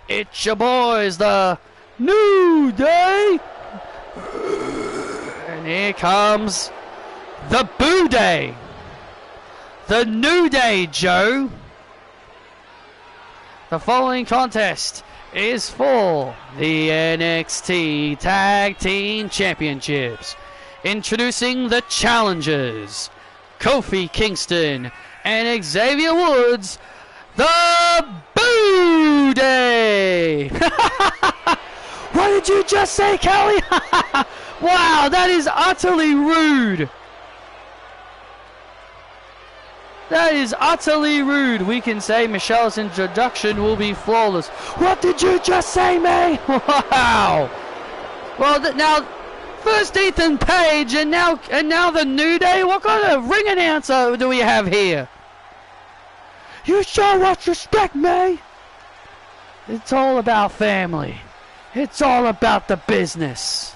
It's your boys, the New Day. And here comes the Boo Day. The New Day, Joe. The following contest is for the NXT Tag Team Championships. Introducing the challengers, Kofi Kingston and Xavier Woods, the Boo Day. What did you just say, Kelly? Wow, that is utterly rude. That is utterly rude. We can say Michelle's introduction will be flawless. What did you just say, May? Wow. Well, now, first Ethan Page, and now the New Day. What kind of ring announcer do we have here? You show us respect, May. It's all about family. It's all about the business.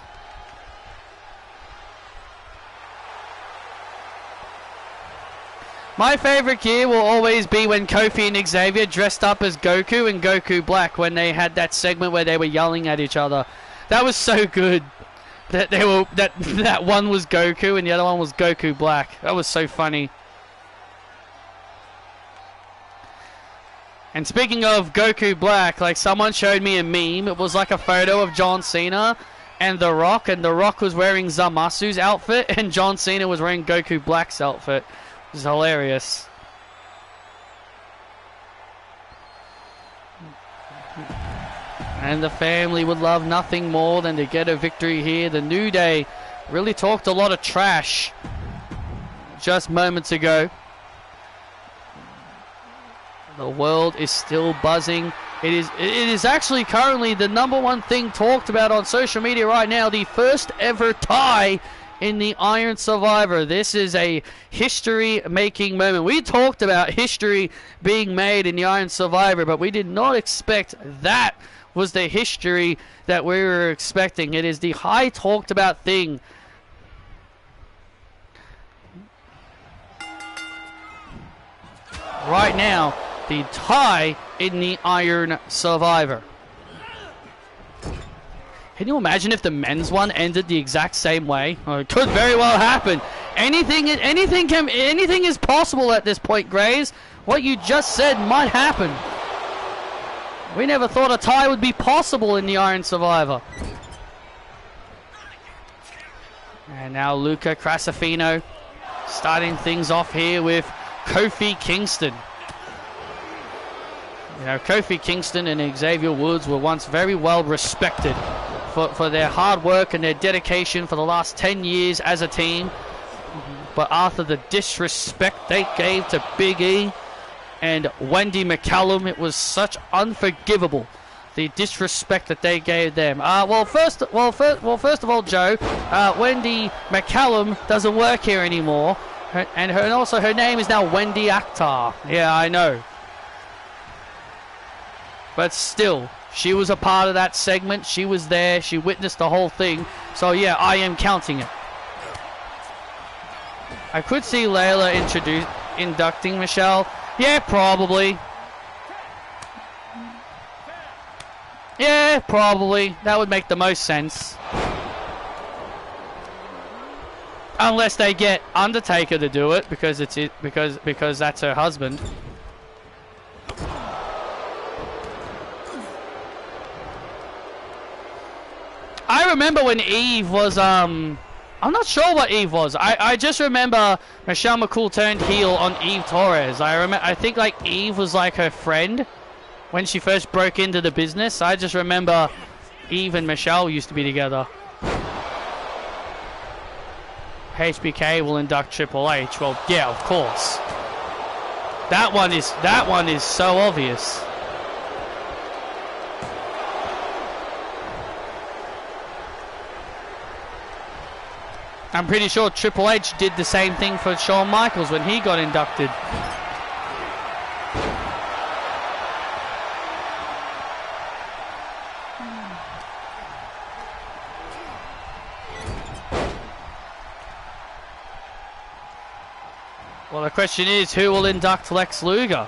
My favorite gear will always be when Kofi and Xavier dressed up as Goku and Goku Black when they had that segment where they were yelling at each other. That was so good. That that one was Goku and the other one was Goku Black. That was so funny. And speaking of Goku Black, like someone showed me a meme. It was like a photo of John Cena and The Rock was wearing Zamasu's outfit and John Cena was wearing Goku Black's outfit. It was hilarious. And the family would love nothing more than to get a victory here. The New Day really talked a lot of trash just moments ago. The world is still buzzing. It is actually currently the #1 thing talked about on social media right now. The first ever tie in the Iron Survivor. This is a history-making moment. We talked about history being made in the Iron Survivor, but we did not expect that was the history that we were expecting. It is the high talked about thing. Right now, the tie in the Iron Survivor. Can you imagine if the men's one ended the exact same way? Oh, it could very well happen. Anything is possible at this point, Graves. What you just said might happen. We never thought a tie would be possible in the Iron Survivor. And now Luca Crasafino starting things off here with Kofi Kingston. You know, Kofi Kingston and Xavier Woods were once very well respected for their hard work and their dedication for the last 10 years as a team. But after the disrespect they gave to Big E and Wendy McCallum, it was such unforgivable, the disrespect that they gave them. First of all, Joe, Wendy McCallum doesn't work here anymore, and also her name is now Wendy Akhtar. Yeah, I know. But still, she was a part of that segment. She was there. She witnessed the whole thing. So yeah, I am counting it. I could see Layla inducting Michelle. Yeah, probably. Yeah, probably. That would make the most sense. Unless they get Undertaker to do it because because that's her husband. I remember when Eve was I'm not sure what Eve was. I just remember Michelle McCool turned heel on Eve Torres. I think like Eve was like her friend when she first broke into the business. I just remember Eve and Michelle used to be together. HBK will induct Triple H. Well, yeah, of course. That one is so obvious. I'm pretty sure Triple H did the same thing for Shawn Michaels when he got inducted. Well, the question is, who will induct Lex Luger?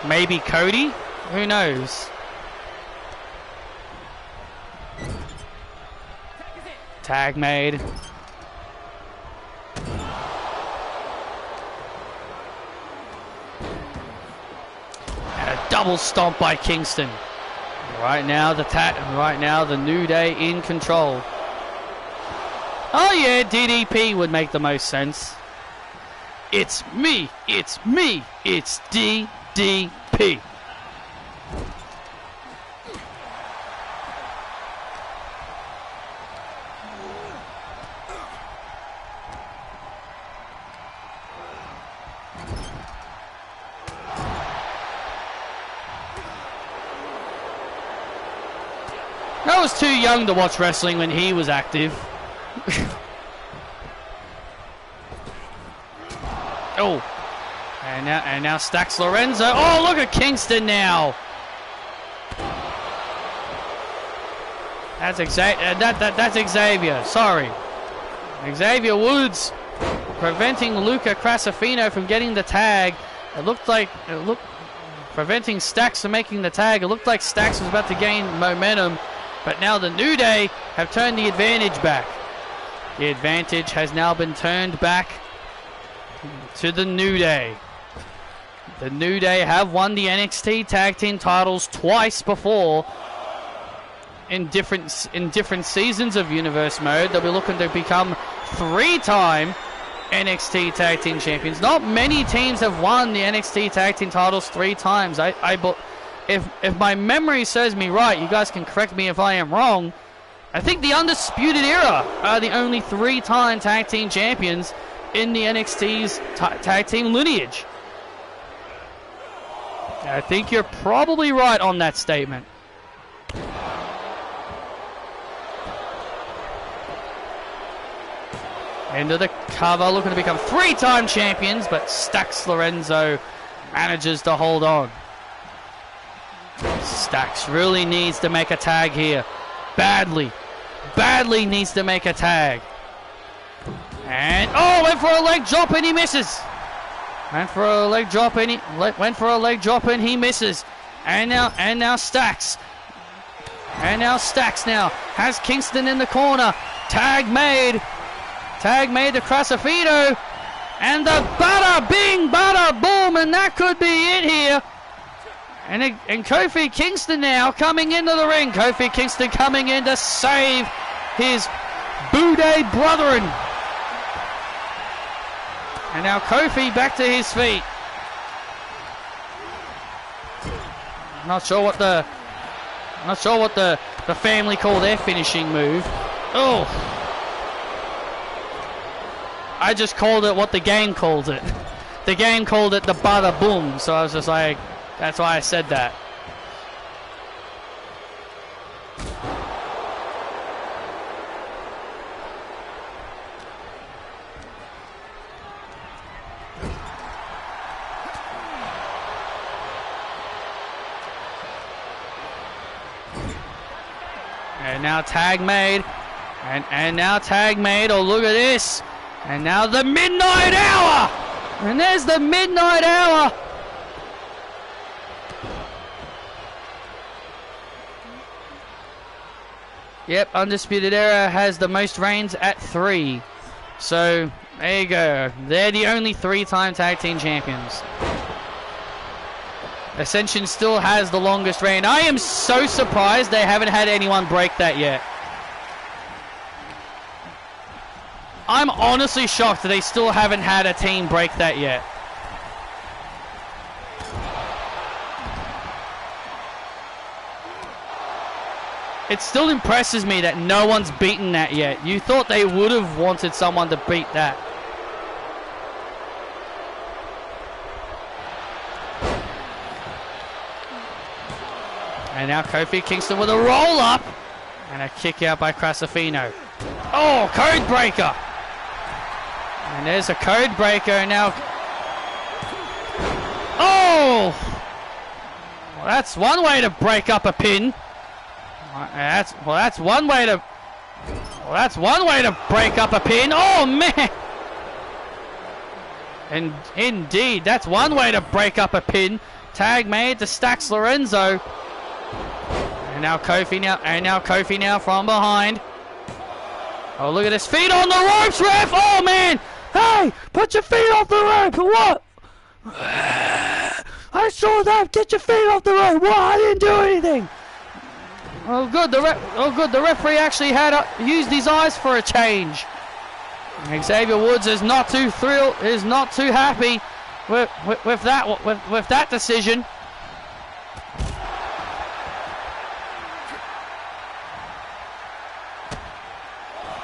Maybe Cody? Who knows? Tag made. And a double stomp by Kingston. Right now the New Day in control. Oh yeah, DDP would make the most sense. It's me, it's DDP. I was too young to watch wrestling when he was active. Oh, and now stacks Lorenzo. Oh, look at Kingston now. That's Xavier. Sorry, Xavier Woods preventing Stacks from making the tag. It looked like Stacks was about to gain momentum, but now the New Day have turned the advantage back. The advantage has now been turned back to the New Day. The New Day have won the NXT Tag Team titles twice before in different seasons of Universe Mode. They'll be looking to become 3-time NXT Tag Team Champions. Not many teams have won the NXT Tag Team titles 3 times. If my memory serves me right, you guys can correct me if I am wrong, I think the Undisputed Era are the only 3-time Tag Team Champions in the NXT's Tag Team lineage. I think you're probably right on that statement. Into the cover, looking to become 3-time champions, but Stacks Lorenzo manages to hold on. Stacks really needs to make a tag here. Badly needs to make a tag. And, oh, went for a leg drop and he misses. Went for a leg drop and he misses. And now Stacks. And now Stacks now has Kingston in the corner. Tag made to Crasafino. And the bada bing, bada boom, and that could be it here. And Kofi Kingston now coming into the ring. Kofi Kingston coming in to save his Boudet brethren. And now Kofi back to his feet. Not sure what the family call their finishing move. Oh. I just called it what the game called it. The game called it the bada boom, so I was just like, that's why I said that. And now tag made. And now tag made. Oh, look at this. And now the Midnight Hour. And there's the Midnight Hour. Yep, Undisputed Era has the most reigns at 3. So, there you go. They're the only 3-time tag team champions. Ascension still has the longest reign. I am so surprised they haven't had anyone break that yet. I'm honestly shocked that they still haven't had a team break that yet. It still impresses me that no one's beaten that yet. You thought they would have wanted someone to beat that. And now Kofi Kingston with a roll up. And a kick out by Crasafino. Oh, code breaker. And there's a code breaker now. Oh! Well, that's one way to break up a pin. That's one way to break up a pin. Oh man! And indeed, that's one way to break up a pin. Tag made to Stacks Lorenzo. And now Kofi now from behind. Oh, look at his feet on the ropes, ref! Oh man! Hey, put your feet off the rope! What? I saw that. Get your feet off the rope. What? I didn't do anything. Oh good, the referee actually had used his eyes for a change. Xavier Woods is not too happy with that decision.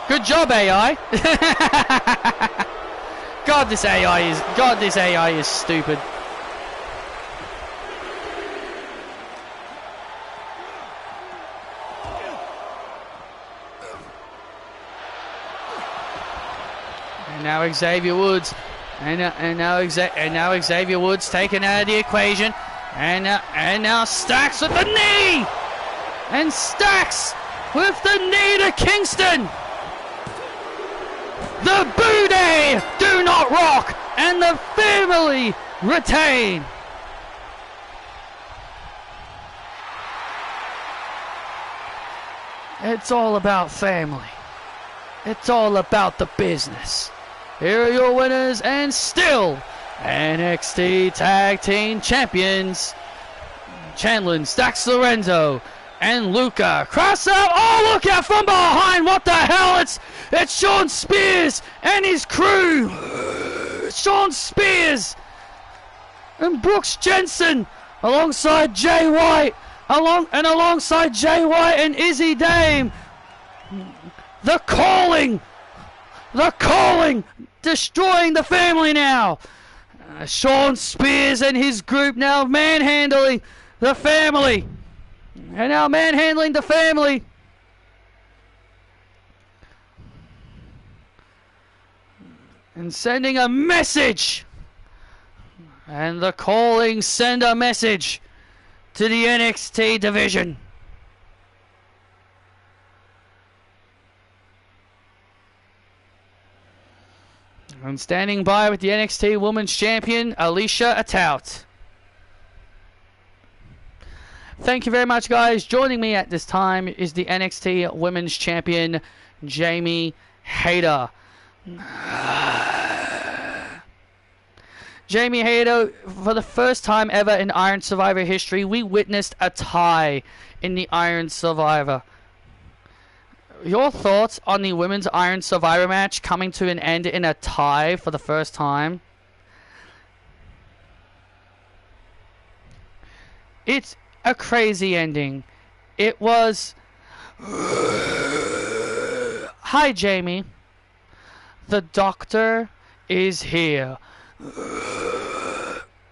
Good job, AI. God, this AI is stupid. Now Xavier Woods, and now Xavier Woods taken out of the equation, and now Stacks with the knee, and Stacks with the knee to Kingston. The Boudet do not rock, and the family retain. It's all about family. It's all about the business. Here are your winners and still NXT Tag Team Champions, Chandler, Dax Lorenzo, and Luca. Cross out. Oh, look out from behind. What the hell? It's Sean Spears and his crew. Sean Spears and Brooks Jensen alongside Jay White. Alongside Jay White and Izzy Dame. The calling. Destroying the family now. Sean Spears and his group now manhandling the family. And now manhandling the family. And sending a message. And the calling send a message to the NXT division. And standing by with the NXT Women's Champion, Alicia Atout. Thank you very much, guys. Joining me at this time is the NXT Women's Champion, Jamie Hayter. Jamie Hayter, for the first time ever in Iron Survivor history, we witnessed a tie in the Iron Survivor. Your thoughts on the Women's Iron Survivor match coming to an end in a tie for the first time? It's a crazy ending. It was... Hi, Jamie. The doctor is here.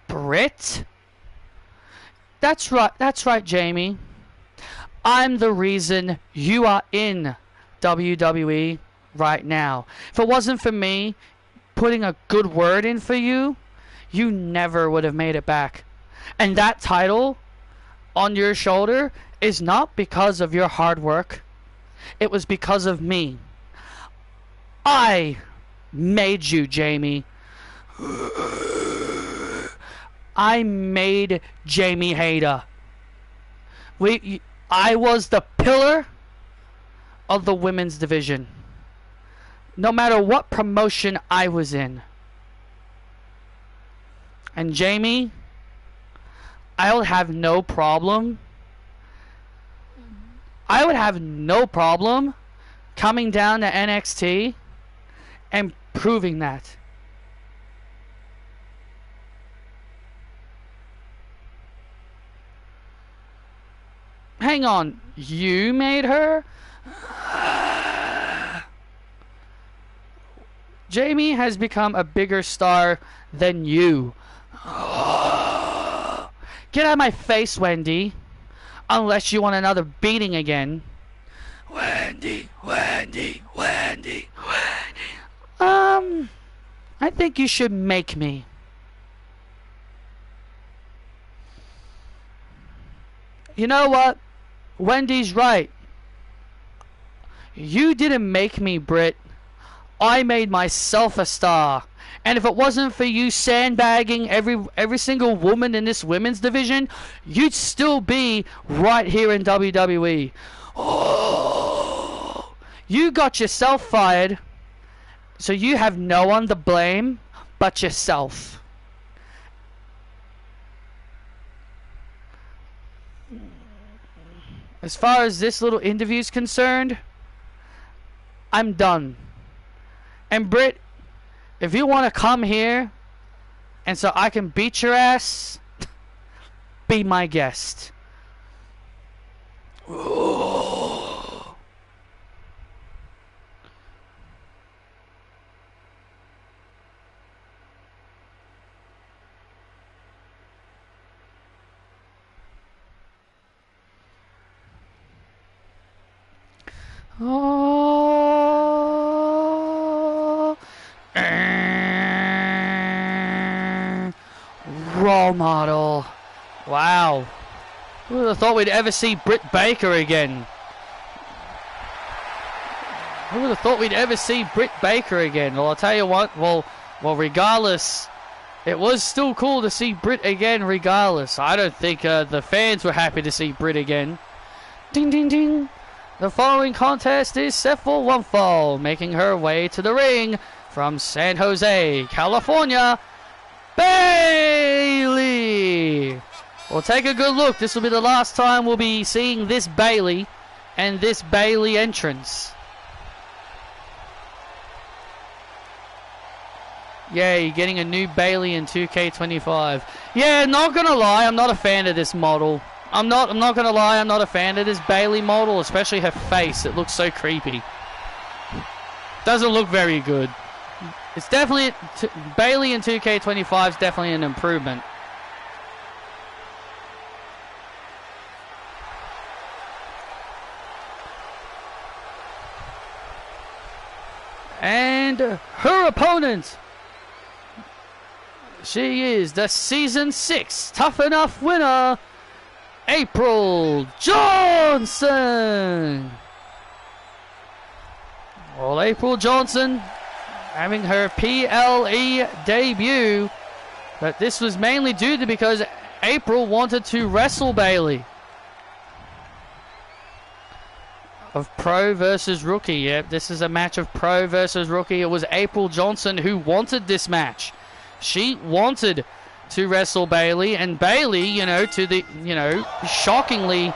Britt? That's right, Jamie. I'm the reason you are in WWE right now. If it wasn't for me putting a good word in for you, you never would have made it back. And that title on your shoulder is not because of your hard work. It was because of me. I made you, Jamie. I made Jamie Hayter. I was the pillar of the women's division. No matter what promotion I was in. And Jamie, I would have no problem. I would have no problem coming down to NXT and proving that. Hang on, you made her? Jamie has become a bigger star than you. Get out of my face, Wendy. Unless you want another beating again. Wendy. I think you should make me. You know what? Wendy's right. You didn't make me, Britt. I made myself a star. And if it wasn't for you sandbagging every single woman in this women's division, you'd still be right here in WWE. Oh, you got yourself fired, so you have no one to blame but yourself. As far as this little interview is concerned, I'm done. And Britt, if you want to come here and so I can beat your ass, be my guest. Ooh. Oh. Role model. Wow. Who would have thought we'd ever see Britt Baker again? Who would have thought we'd ever see Britt Baker again? Well, I'll tell you what. Well, regardless, it was still cool to see Britt again regardless. I don't think the fans were happy to see Britt again. Ding, ding, ding. The following contest is set for one fall, making her way to the ring from San Jose, California, Bayley. We'll take a good look. This will be the last time we'll be seeing this Bayley and this Bayley entrance. Yay, getting a new Bayley in 2K25. Yeah, not gonna lie, I'm not a fan of this model. I'm not gonna lie, I'm not a fan of this Bayley model, especially her face. It looks so creepy. Doesn't look very good. It's definitely Bayley in 2K25 is definitely an improvement. And her opponent, she is the Season 6 Tough Enough winner, April Johnson. Well, April Johnson having her PLE debut, but this was mainly due to because April wanted to wrestle Bayley. Of pro versus rookie. Yep, this is a match of pro versus rookie. It was April Johnson who wanted this match. She wanted to wrestle Bayley, and Bayley, shockingly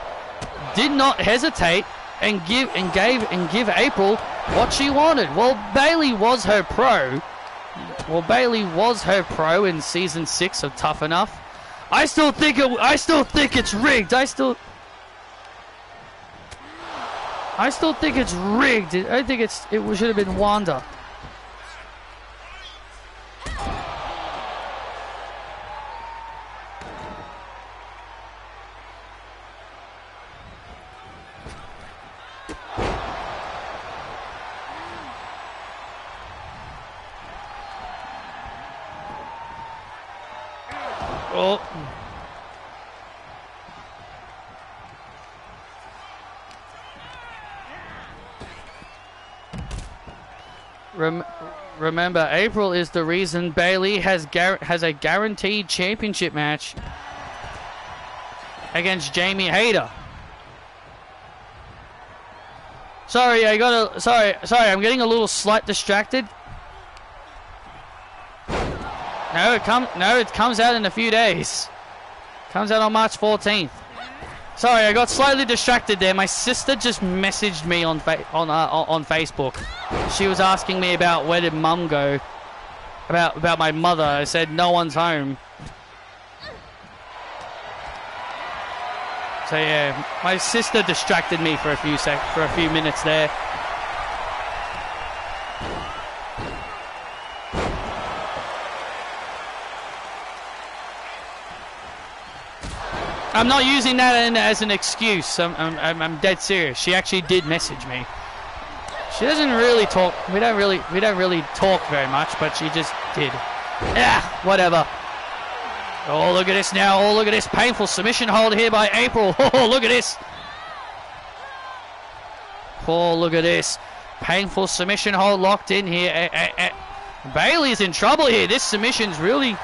did not hesitate and give April what she wanted. Well, Bayley was her pro. In Season 6 of Tough Enough. I still think it's rigged. I still think it's rigged. I think it should have been Wanda. Oh. Remember, April is the reason Bayley has a guaranteed championship match against Jamie Hayter. Sorry, I'm getting a little slight distracted. No, it comes out in a few days. Comes out on March 14th. Sorry, I got slightly distracted there. My sister just messaged me on Facebook. She was asking me about where did Mum go, about my mother. I said no one's home. So yeah, my sister distracted me for a few minutes there. I'm not using that as an excuse. I'm dead serious. She actually did message me. She doesn't really talk. We don't really talk very much, but she just did. Ah, whatever. Oh, look at this now. Oh, look at this painful submission hold here by April. Oh, look at this. Oh, look at this painful submission hold locked in here. Bayley's in trouble here. This submission's really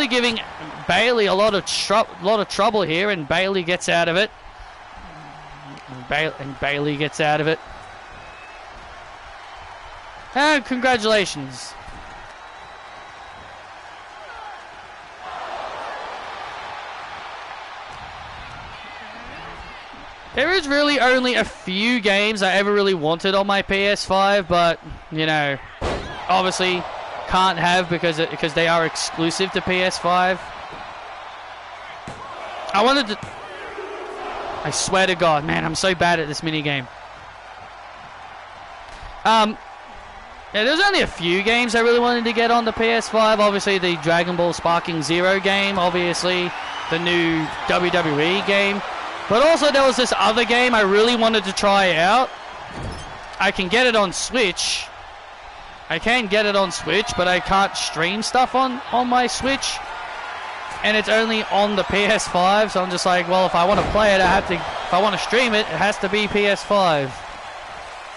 giving Bayley a lot of trouble here, and Bayley gets out of it. Bayley gets out of it. And congratulations. There is really only a few games I ever really wanted on my PS5, but obviously can't have because they are exclusive to PS5. I swear to God, man, I'm so bad at this minigame. Yeah, there's only a few games I really wanted to get on the PS5. Obviously, the Dragon Ball Sparking Zero game. Obviously, the new WWE game. But also, there was this other game I really wanted to try out. I can get it on Switch. But I can't stream stuff on my Switch. And it's only on the PS5, so I'm just like, well, if I want to play it, if I want to stream it, it has to be PS5.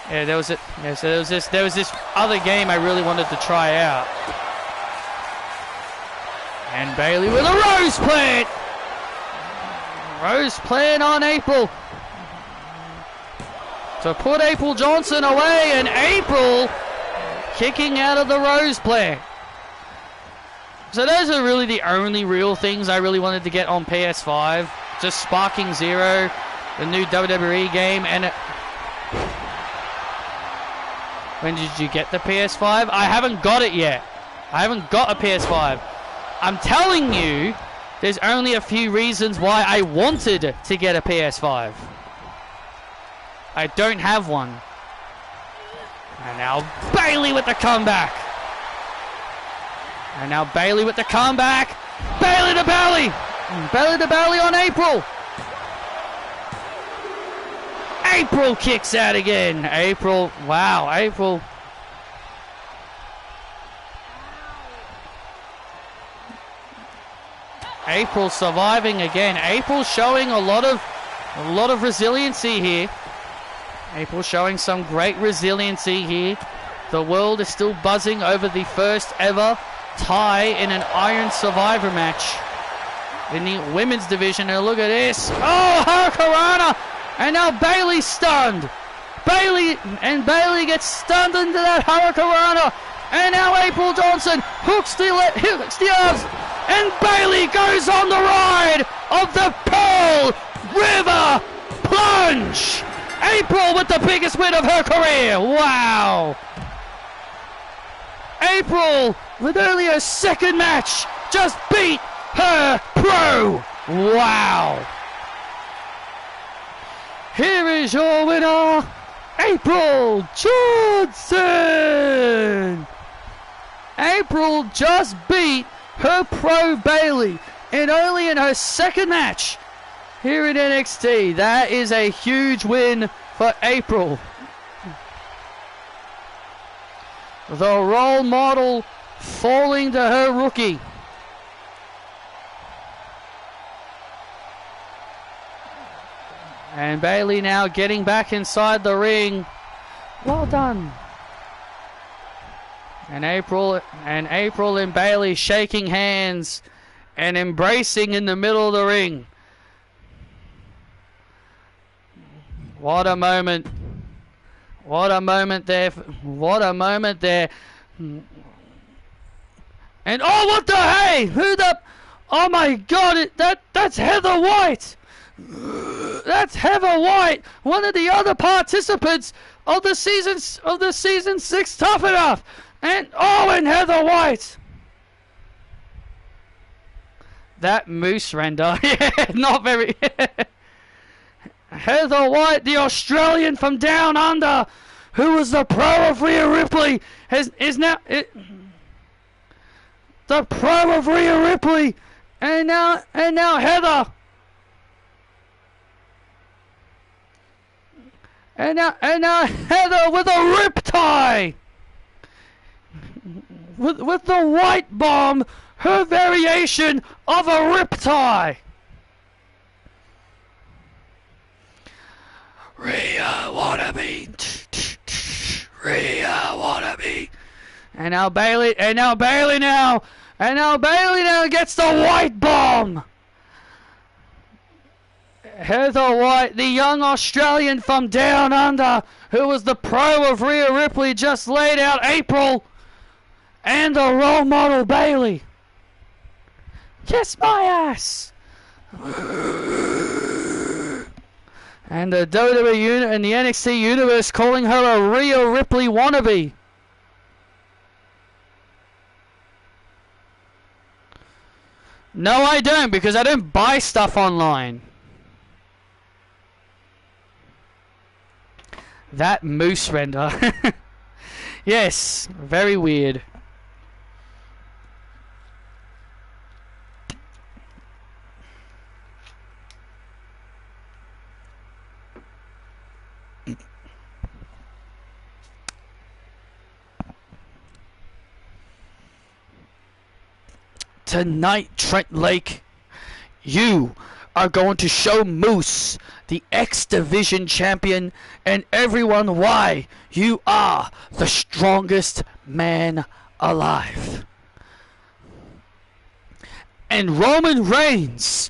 Yeah, there was this other game I really wanted to try out. And Bayley with a rose plant! Rose playing on April to put April Johnson away, and April kicking out of the Rose play. So those are really the only real things I really wanted to get on PS5. Just Sparking Zero, the new WWE game, and when did you get the PS5? I haven't got it yet. I haven't got a PS5. I'm telling you, there's only a few reasons why I wanted to get a PS5. I don't have one. And now Bayley with the comeback. And now Bayley with the comeback. Bayley to Bayley. Bayley to Bayley on April. April kicks out again. April, wow, April. April surviving again. April showing a lot of resiliency here. April showing some great resiliency here. The world is still buzzing over the first ever tie in an Iron Survivor match in the women's division. And look at this. Oh, Hurricanrana! And now Bayley stunned. Bayley gets stunned into that Hurricanrana. And now April Johnson hooks the arms. And Bayley goes on the ride of the Pearl River Plunge. April with the biggest win of her career. Wow. April, with only her second match, just beat her pro. Wow. Here is your winner, April Johnson. April just beat her pro Bayley, and only in her second match here in NXT. That is a huge win for April. The role model falling to her rookie. And Bayley now getting back inside the ring. Well done. And April and Bayley shaking hands and embracing in the middle of the ring. What a moment. What a moment there. What a moment there. And oh, what the hey? Who the? Oh my God! That's Heather White. That's Heather White, one of the other participants of the season 6 Tough Enough. And Heather White. That moose render, yeah, not very. Heather White, the Australian from down under, who was the pro of Rhea Ripley, is now the pro of Rhea Ripley, and now Heather. And now Heather with a rip tie. With the white bomb, her variation of a rip tie. Rhea wannabe. Rhea wannabe. And now Bayley now gets the white bomb. Heather White, the young Australian from down under, who was the pro of Rhea Ripley, just laid out April and the role model Bayley. Kiss my ass. And the WWE and the NXT universe calling her a Rhea Ripley wannabe. No, I don't, because I don't buy stuff online. That moose render. Yes, very weird. Tonight, Trent Lake, you are going to show Moose, the X Division champion, and everyone why you are the strongest man alive. And Roman Reigns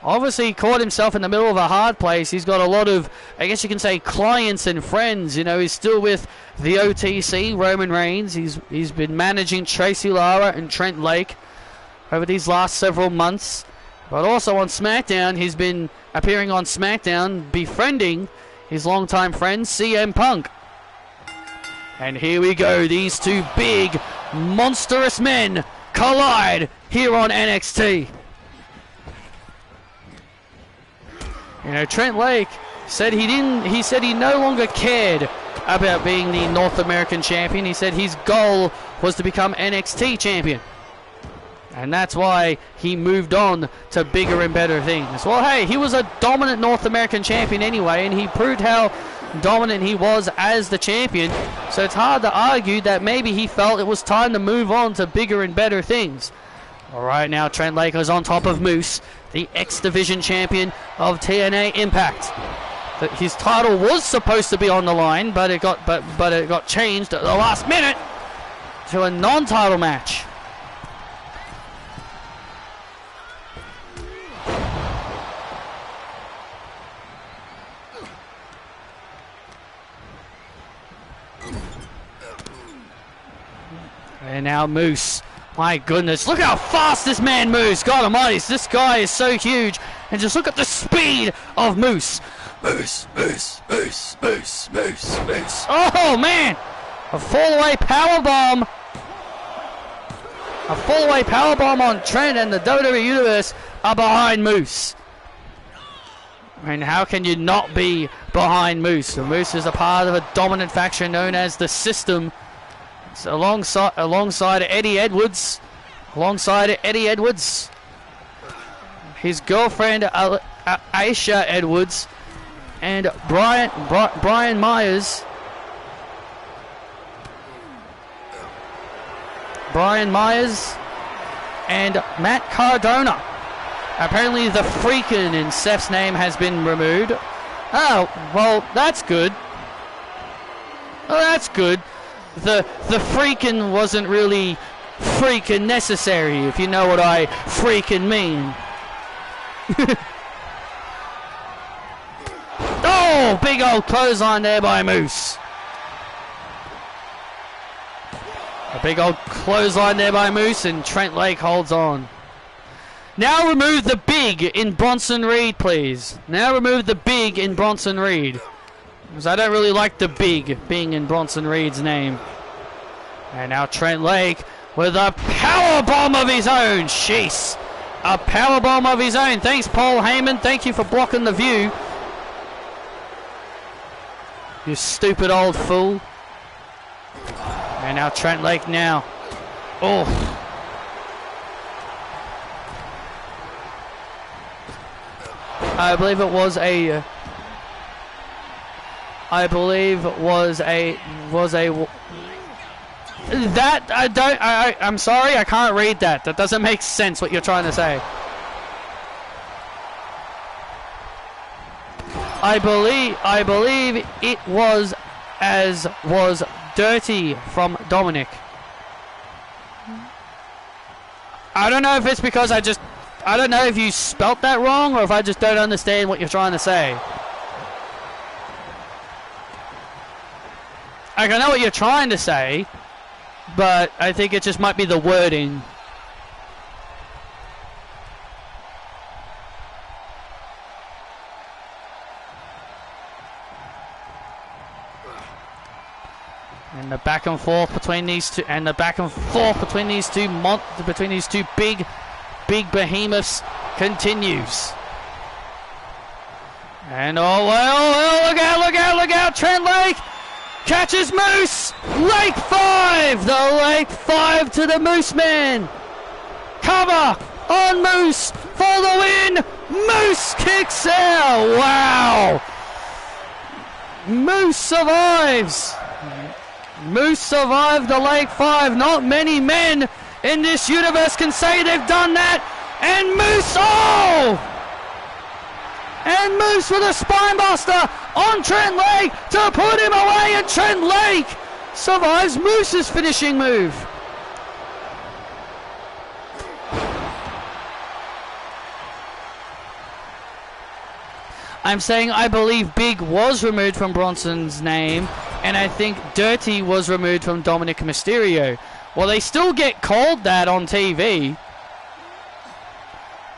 obviously caught himself in the middle of a hard place. He's got a lot of, I guess you can say, clients and friends. You know, he's still with the OTC, Roman Reigns. He's been managing Tracy Lara and Trent Lake over these last several months. But also on SmackDown, he's been appearing on SmackDown, befriending his longtime friend CM Punk. And here we go, these two big, monstrous men collide here on NXT. You know, Trent Lake said he said he no longer cared about being the North American champion. He said his goal was to become NXT champion. And that's why he moved on to bigger and better things. Well, hey, he was a dominant North American champion anyway, and he proved how dominant he was as the champion. So it's hard to argue that maybe he felt it was time to move on to bigger and better things. All right, now Trent Lake is on top of Moose, the X Division champion of TNA Impact. His title was supposed to be on the line, but it got changed at the last minute to a non-title match. And now Moose. My goodness, look how fast this man moves. God almighty, this guy is so huge. And just look at the speed of Moose. Moose, Moose, Moose, Moose, Moose, Moose. Oh, man. A fall-away powerbomb. A fall-away powerbomb on Trent, and the WWE Universe are behind Moose. And how can you not be behind Moose? So Moose is a part of a dominant faction known as the System. So alongside Eddie Edwards. His girlfriend Aisha Edwards. And Brian Myers. And Matt Cardona. Apparently the Freakin' in Seth's name has been removed. Oh, well, that's good. Well, that's good. The freaking wasn't really freaking necessary, if you know what I freaking mean. Oh, big old clothesline there by Moose. A big old clothesline there by Moose, and Trent Lake holds on. Now remove the big in Bronson Reed, please. Now remove the big in Bronson Reed. Because I don't really like the big being in Bronson Reed's name. And now Trent Lake with a powerbomb of his own. Jeez. A powerbomb of his own. Thanks, Paul Heyman. Thank you for blocking the view. You stupid old fool. And now Trent Lake now. Oh. I believe it was a... I'm sorry, I can't read that. That doesn't make sense what you're trying to say. I believe it was dirty from Dominic. I don't know if it's because I don't know if you spelt that wrong or if I just don't understand what you're trying to say. Like, I know what you're trying to say, but I think it just might be the wording. And the back and forth between these two, between these two big behemoths continues. And oh well, look out, Trent Lake catches Moose. Lake 5, the Lake 5 to the Moose man. Cover on Moose for the win. Moose kicks out. Wow. Moose survives. Moose survived the Lake 5. Not many men in this universe can say they've done that. And Moose, and Moose with a spinebuster on Trent Lake to put him away, and Trent Lake survives Moose's finishing move. I'm saying I believe Big was removed from Bronson's name, and I think Dirty was removed from Dominic Mysterio. Well, they still get called that on TV.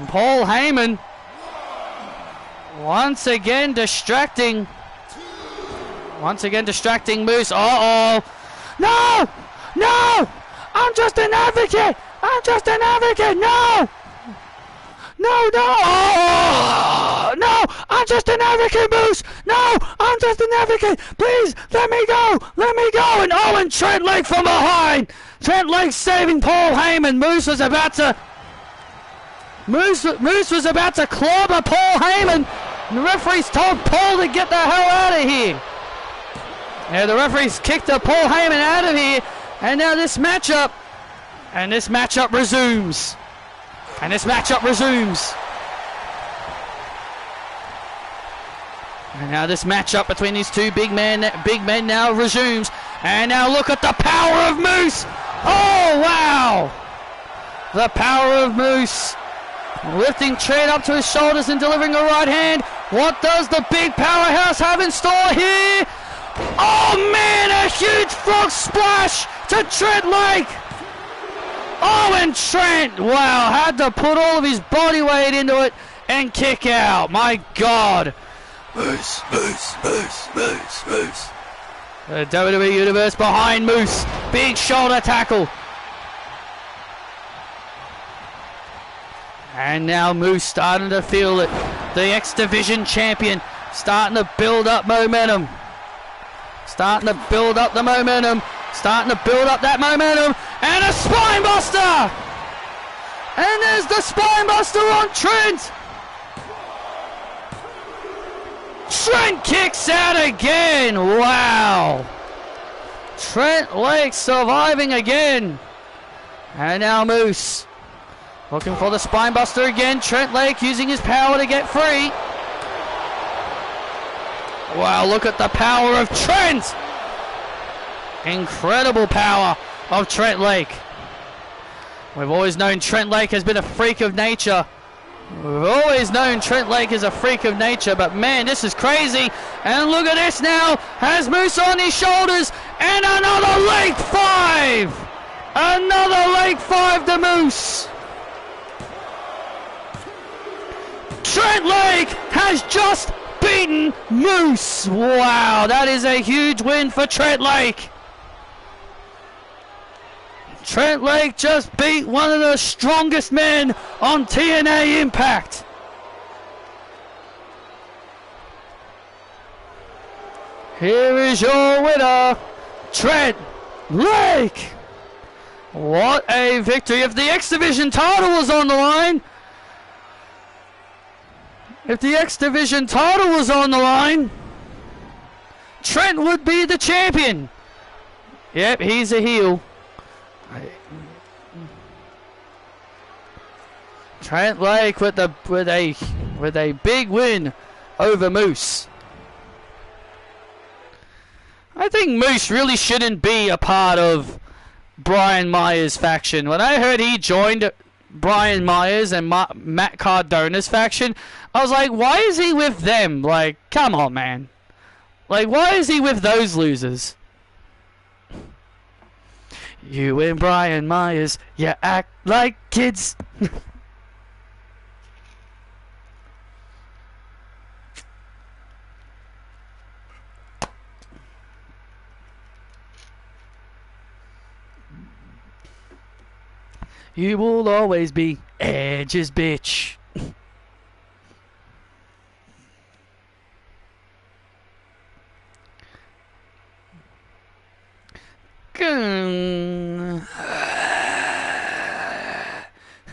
Paul Heyman once again distracting Moose. Uh-oh. No! No! I'm just an advocate! No! No, no! Oh, no! I'm just an advocate, Moose! No! I'm just an advocate! Please, let me go! Let me go! And Owen Trent Lake from behind! Trent Lake saving Paul Heyman. Moose was about to clobber Paul Heyman. And the referees told Paul to get the hell out of here. Yeah, the referees kicked Paul Heyman out of here. And now this matchup resumes. And now this matchup between these two big men now resumes. And now look at the power of Moose. Oh, wow. The power of Moose. Lifting Trent up to his shoulders and delivering a right hand. What does the big powerhouse have in store here? Oh, man, a huge frog splash to Trent Lake. Owen Trent, wow, had to put all of his body weight into it and kick out. My God. Moose. The WWE Universe behind Moose. Big shoulder tackle. And now Moose starting to feel it. The X Division champion starting to build up momentum. Starting to build up that momentum. And a spine buster! And there's the spine buster on Trent! Trent kicks out again! Wow! Trent Lake surviving again. And now Moose looking for the spine buster again. Trent Lake using his power to get free. Wow, look at the power of Trent! Incredible power of Trent Lake. We've always known Trent Lake has been a freak of nature. But man, this is crazy. And look at this now. Has Moose on his shoulders. And another leg 5. Another leg 5 to Moose. Trent Lake has just beaten Moose. Wow, that is a huge win for Trent Lake. Trent Lake just beat one of the strongest men on TNA Impact. Here is your winner, Trent Lake. What a victory. If the X Division title was on the line, Trent would be the champion. Yep, he's a heel. Trent Lake with a big win over Moose. I think Moose really shouldn't be a part of Brian Myers' faction. When I heard he joined Brian Myers and Matt Cardona's faction, I was like, why is he with them? Like, come on, man. Like, why is he with those losers? You and Brian Myers, you act like kids. You will always be Edge's bitch.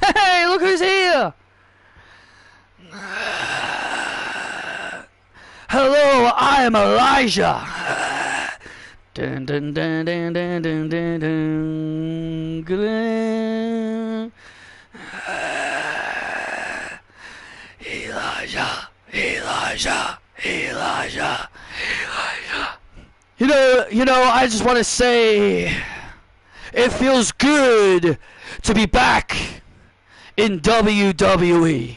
Hey, look who's here! Hello, I am Elijah. Dun dun dun dun dun dun dun dun. Elijah. You know, I just want to say, it feels good to be back in WWE.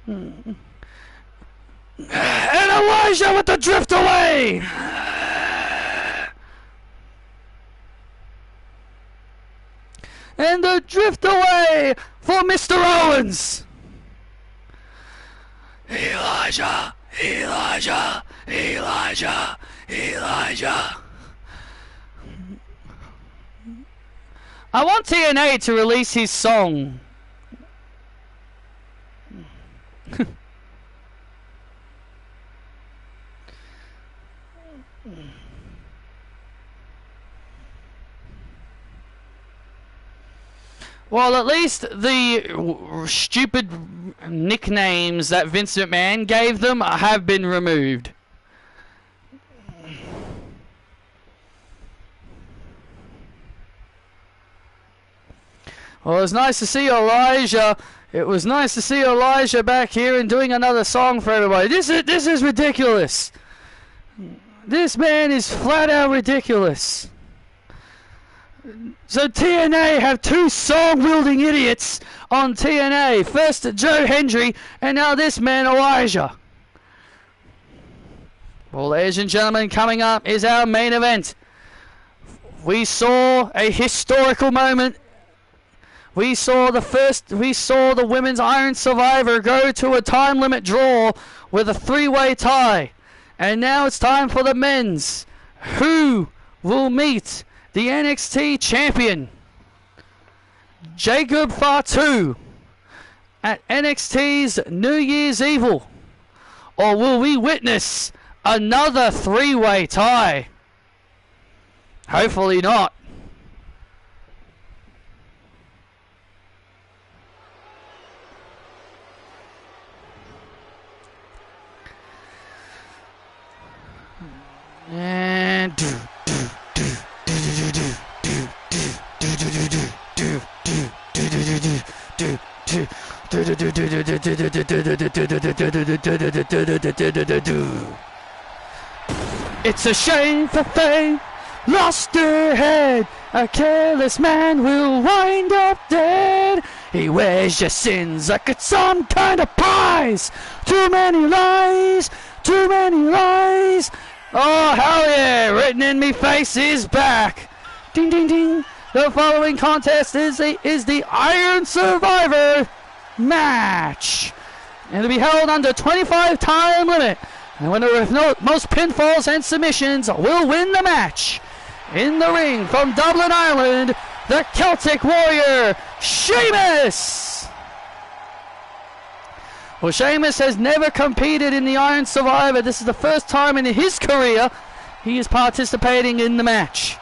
And Elijah with the drift away. And the drift away for Mr. Owens. Elijah, Elijah, Elijah, Elijah. I want TNA to release his song. Well, at least the stupid nicknames that Vince McMahon gave them have been removed. Well, it was nice to see Elijah. It was nice to see Elijah back here and doing another song for everybody. This is ridiculous. This man is flat out ridiculous. So TNA have two song-wielding idiots on TNA. First Joe Hendry, and now this man Elijah. Well, ladies and gentlemen, coming up is our main event. We saw a historical moment. We saw the Women's Iron Survivor go to a time limit draw with a three-way tie. And now it's time for the men's. Who will meet the NXT champion, Jacob Fatu, at NXT's New Year's Evil? Or will we witness another three-way tie? Hopefully not. And it's a shame for fame lost her head. A careless man will wind up dead. He wears your sins like it's some kind of prize. Too many lies, too many lies. Oh, hell yeah, written in me face is back. Ding, ding, ding. The following contest is the Iron Survivor match. And it'll be held under 25 time limit. And the winner with most pinfalls and submissions will win the match. In the ring from Dublin, Ireland, the Celtic Warrior, Sheamus. Well, Sheamus has never competed in the Iron Survivor. This is the first time in his career he is participating in the match.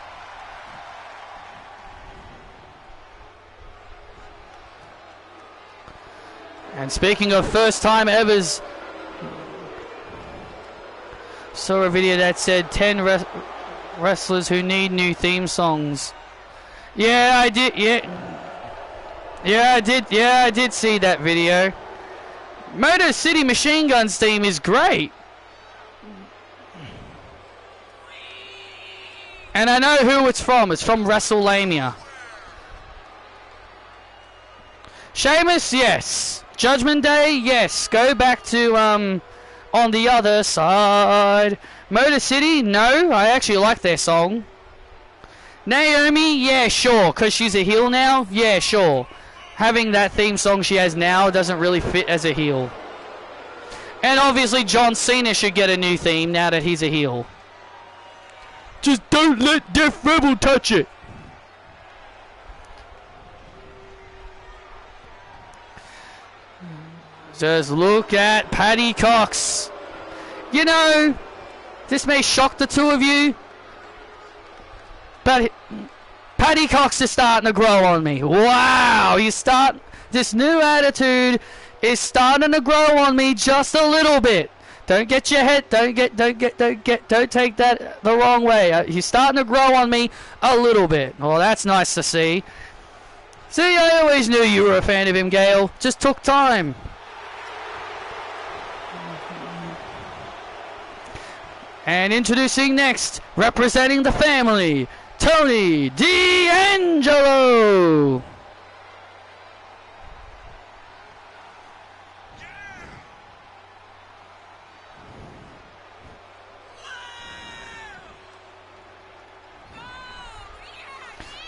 And speaking of first time evers, saw a video that said 10 wrestlers who need new theme songs. Yeah, I did. Yeah, I did see that video. Motor City Machine Guns theme is great. And I know who it's from. It's from WrestleMania. Sheamus, yes. Judgment Day, yes. Go back to On the Other Side. Motor City, no. I actually like their song. Naomi, yeah, sure. Because she's a heel now? Yeah, sure. Having that theme song she has now doesn't really fit as a heel. And obviously John Cena should get a new theme now that he's a heel. Just don't let Def Rebel touch it. Just look at Paddy Cox. You know, this may shock the two of you, but Paddy Cox is starting to grow on me. Wow, this new attitude is starting to grow on me just a little bit. Don't get your head, don't take that the wrong way. He's starting to grow on me a little bit. Well, that's nice to see. See, I always knew you were a fan of him, Gail. Just took time. And introducing next, representing the family, Tony D'Angelo.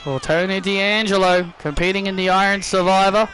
for Tony D'Angelo, competing in the Iron Survivor.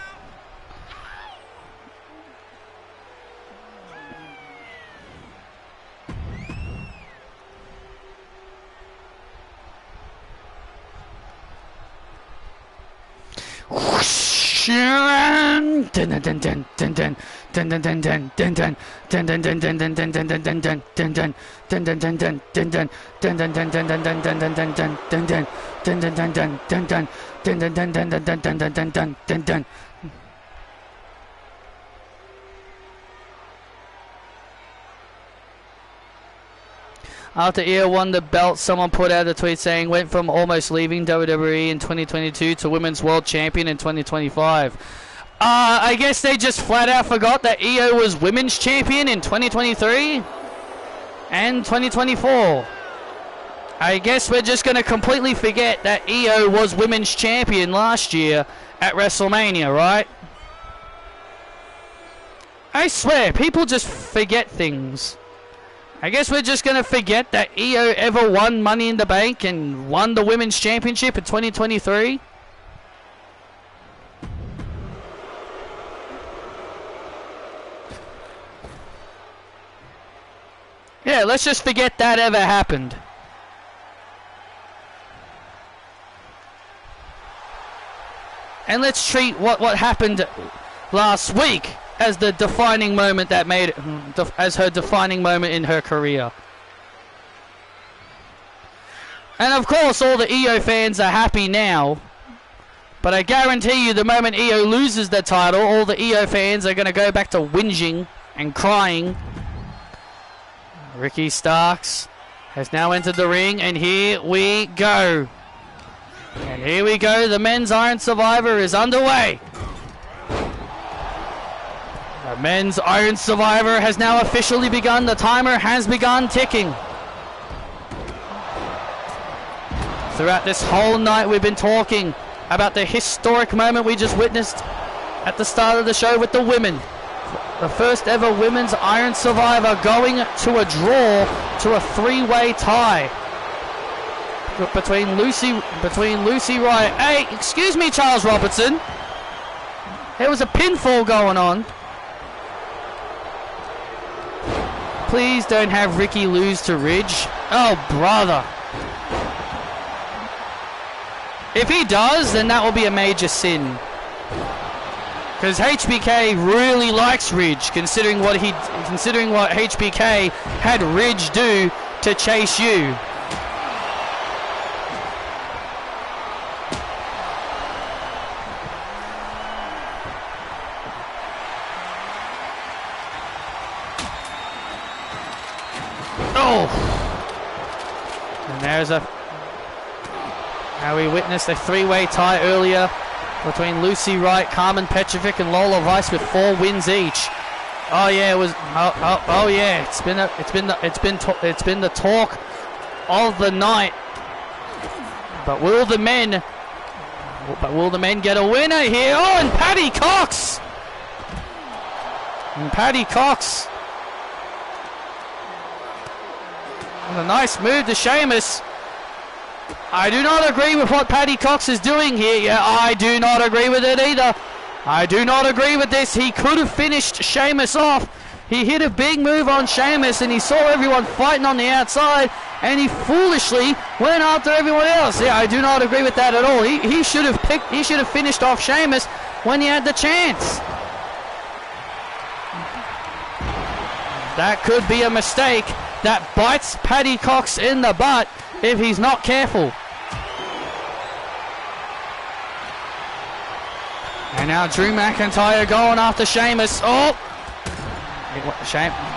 After Io won the belt, someone put out a tweet saying, went from almost leaving WWE in 2022 to Women's World Champion in 2025. I guess they just flat out forgot that Io was Women's Champion in 2023 and 2024. I guess we're just going to completely forget that Io was Women's Champion last year at WrestleMania, right? I swear, people just forget things. I guess we're just going to forget that Io ever won Money in the Bank and won the Women's Championship in 2023. Yeah, let's just forget that ever happened. And let's treat what happened last week as the defining moment that made it, as her defining moment in her career. And of course all the Io fans are happy now, but I guarantee you the moment Io loses the title, all the Io fans are going to go back to whinging and crying. Ricky Starks has now entered the ring, and here we go. And here we go, the Men's Iron Survivor is underway. The Men's Iron Survivor has now officially begun. The timer has begun ticking. Throughout this whole night we've been talking about the historic moment we just witnessed at the start of the show with the women. The first ever Women's Iron Survivor going to a draw, to a three-way tie between Lucy Riot. Hey, excuse me, Charles Robertson. There was a pinfall going on. Please don't have Ricky lose to Ridge. Oh, brother. If he does, then that will be a major sin. Because HBK really likes Ridge, considering what HBK had Ridge do to chase you. And there's how we witnessed a three-way tie earlier between Lucy Wright, Carmen Petrovic, and Lola Vice with 4 wins each. Oh yeah, it was. Oh yeah, it's been the talk of the night. But will the men get a winner here? Oh, and Patty Cox. And a nice move to Sheamus. I do not agree with what Patty Cox is doing here. Yeah, I do not agree with it either. I do not agree with this. He could have finished Sheamus off. He hit a big move on Sheamus and he saw everyone fighting on the outside and he foolishly went after everyone else. Yeah, I do not agree with that at all. He should have finished off Sheamus when he had the chance. That could be a mistake that bites Patty Cox in the butt if he's not careful. And now Drew McIntyre going after Sheamus. Oh!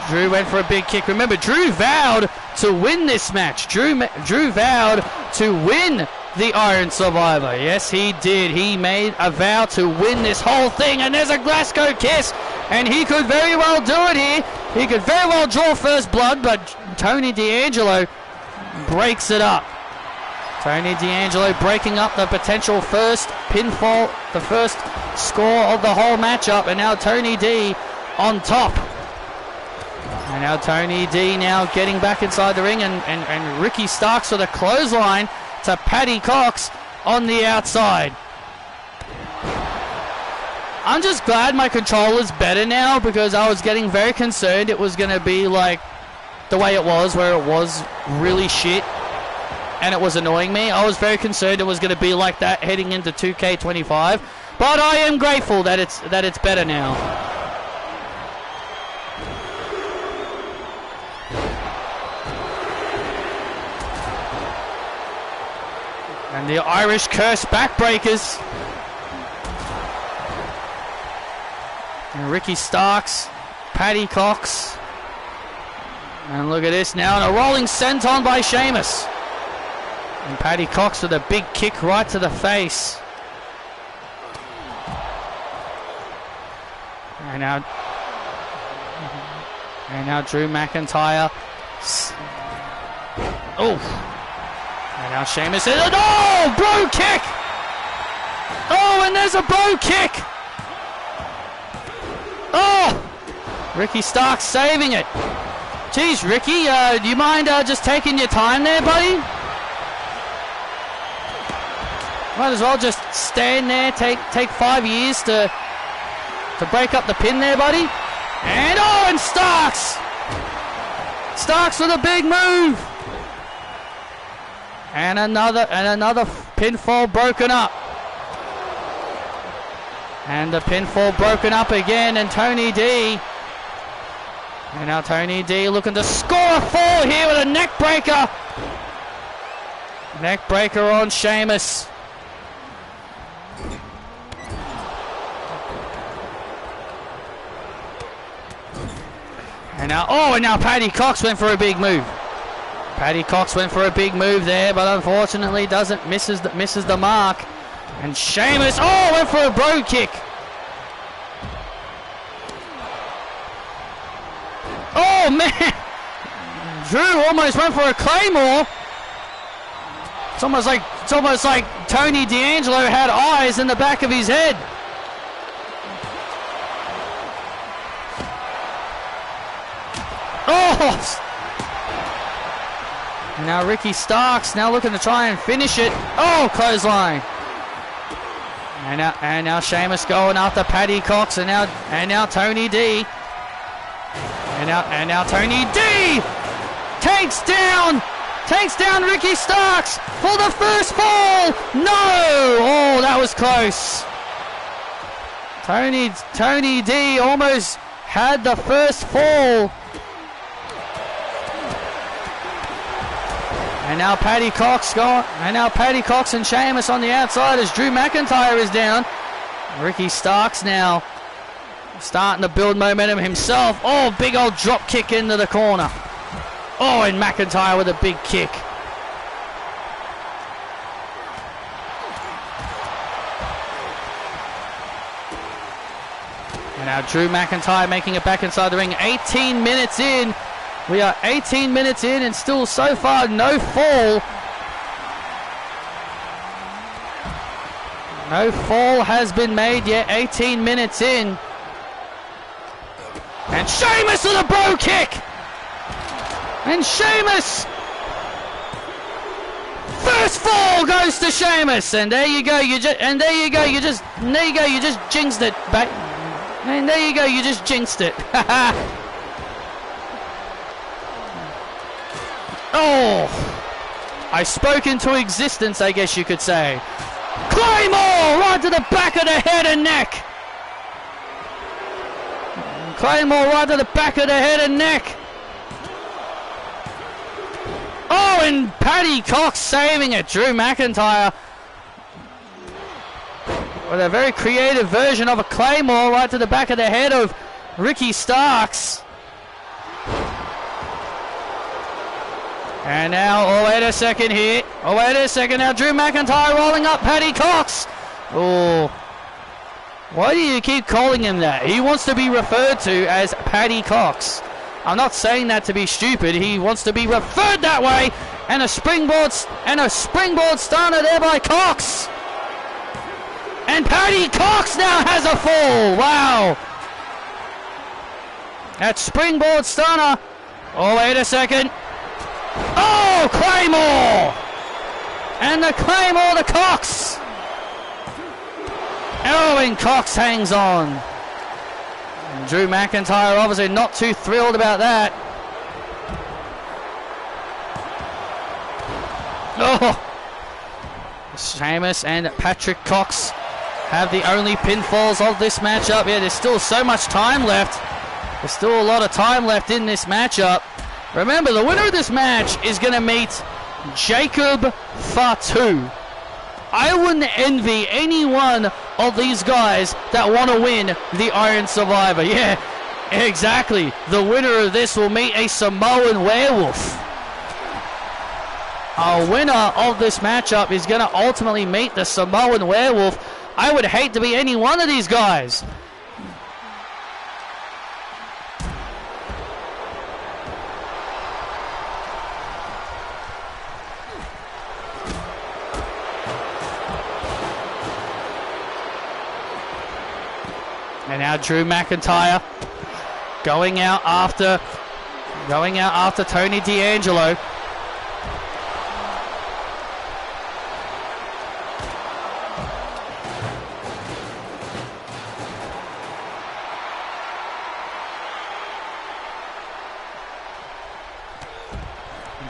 Drew went for a big kick. Remember, Drew vowed to win this match. Drew vowed to win the Iron Survivor. Yes, he did. He made a vow to win this whole thing. And there's a Glasgow kiss. And he could very well do it here. He could very well draw first blood, but Tony D'Angelo breaks it up. Tony D'Angelo breaking up the potential first pinfall, the first score of the whole matchup. And now Tony D on top. And now Tony D now getting back inside the ring, and Ricky Starks with a clothesline to Patty Cox. on the outside. I'm just glad my controller's better now, because I was getting very concerned it was going to be like the way it was, where it was really shit and it was annoying me. I was very concerned it was going to be like that heading into 2K25, but I am grateful that it's better now. And the Irish Curse backbreakers. And Ricky Starks, Paddy Cox. And look at this now, and a rolling senton by Sheamus. And Paddy Cox with a big kick right to the face. And now Drew McIntyre. Oh. And now Sheamus says, oh, bro kick. Oh, and there's a bro kick. Oh, Ricky Starks saving it. Jeez, Ricky, do you mind just taking your time there, buddy? Might as well just stand there, take 5 years to break up the pin there, buddy. And oh, and Starks with a big move. And another pinfall broken up. And the pinfall broken up again, and Tony D. And now Tony D looking to score a fall here with a neck breaker. Neck breaker on Sheamus. And now Paddy Cox went for a big move. Paddy Cox went for a big move there, but unfortunately misses the mark. And Sheamus, went for a bro kick. Oh man! Drew almost went for a Claymore. It's almost like Tony D'Angelo had eyes in the back of his head. Oh! And now Ricky Starks now looking to try and finish it. Oh, clothesline. And now Sheamus going after Paddy Cox, and now Tony D. And now Tony D takes down Ricky Starks for the first fall. No! Oh, that was close. Tony D almost had the first fall. And now Paddy Cox and Sheamus on the outside as Drew McIntyre is down. Ricky Starks now starting to build momentum himself. Oh, big old drop kick into the corner. Oh, and McIntyre with a big kick. And now Drew McIntyre making it back inside the ring. 18 minutes in. We are 18 minutes in and still so far no fall. No fall has been made yet. 18 minutes in. And Sheamus with a bro kick. And Sheamus. First fall goes to Sheamus. And there you go. You just jinxed it. And there you go. You just jinxed it. Oh, I spoke into existence, I guess you could say. Claymore right to the back of the head and neck. Claymore right to the back of the head and neck. Oh, and Paddy Cox saving it. Drew McIntyre with a very creative version of a Claymore right to the back of the head of Ricky Starks. And now, oh wait a second here. Oh wait a second now, Drew McIntyre rolling up Paddy Cox. Oh, why do you keep calling him that? He wants to be referred to as Paddy Cox. I'm not saying that to be stupid. He wants to be referred that way. And a springboard stunner there by Cox. And Paddy Cox now has a fall. Wow. That springboard stunner. Oh wait a second. Oh, Claymore! And the Claymore to Cox. Oh, and Cox hangs on. And Drew McIntyre obviously not too thrilled about that. Oh! Sheamus and Patrick Cox have the only pinfalls of this matchup. Yeah, there's still so much time left. There's still a lot of time left in this matchup. Remember, the winner of this match is going to meet Jacob Fatu. I wouldn't envy any one of these guys that want to win the Iron Survivor. Yeah, exactly. The winner of this will meet a Samoan werewolf. Our winner of this matchup is going to ultimately meet the Samoan werewolf. I would hate to be any one of these guys. And now Drew McIntyre going out after Tony D'Angelo.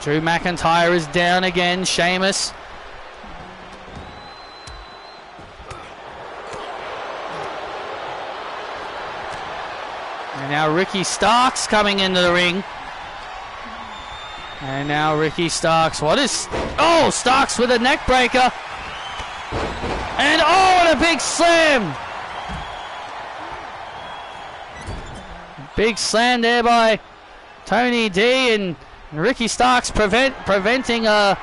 Drew McIntyre is down again. Sheamus. And now Ricky Starks coming into the ring. And now Ricky Starks. What is... Oh, Starks with a neck breaker. And oh, and a big slam. Big slam there by Tony D, and Ricky Starks preventing a...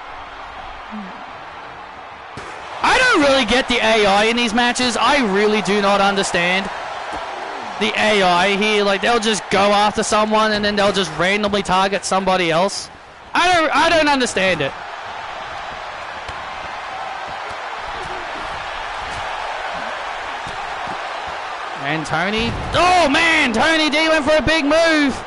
I don't really get the AI in these matches. I really do not understand the AI here. Like, they'll just go after someone and then they'll just randomly target somebody else. I don't understand it. And Tony... Oh, man! Tony D went for a big move.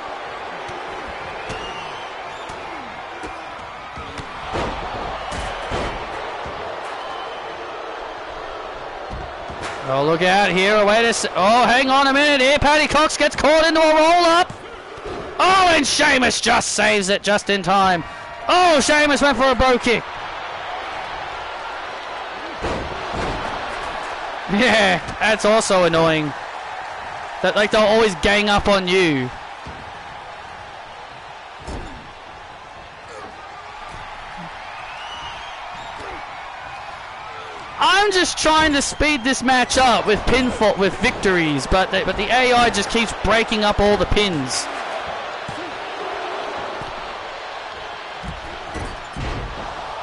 Oh, look out here. Oh, hang on a minute here. Patty Cox gets caught into a roll-up. Oh, and Sheamus just saves it just in time. Oh, Sheamus went for a bro kick. Yeah, that's also annoying. That, like, they'll always gang up on you. I'm just trying to speed this match up with victories, but the AI just keeps breaking up all the pins.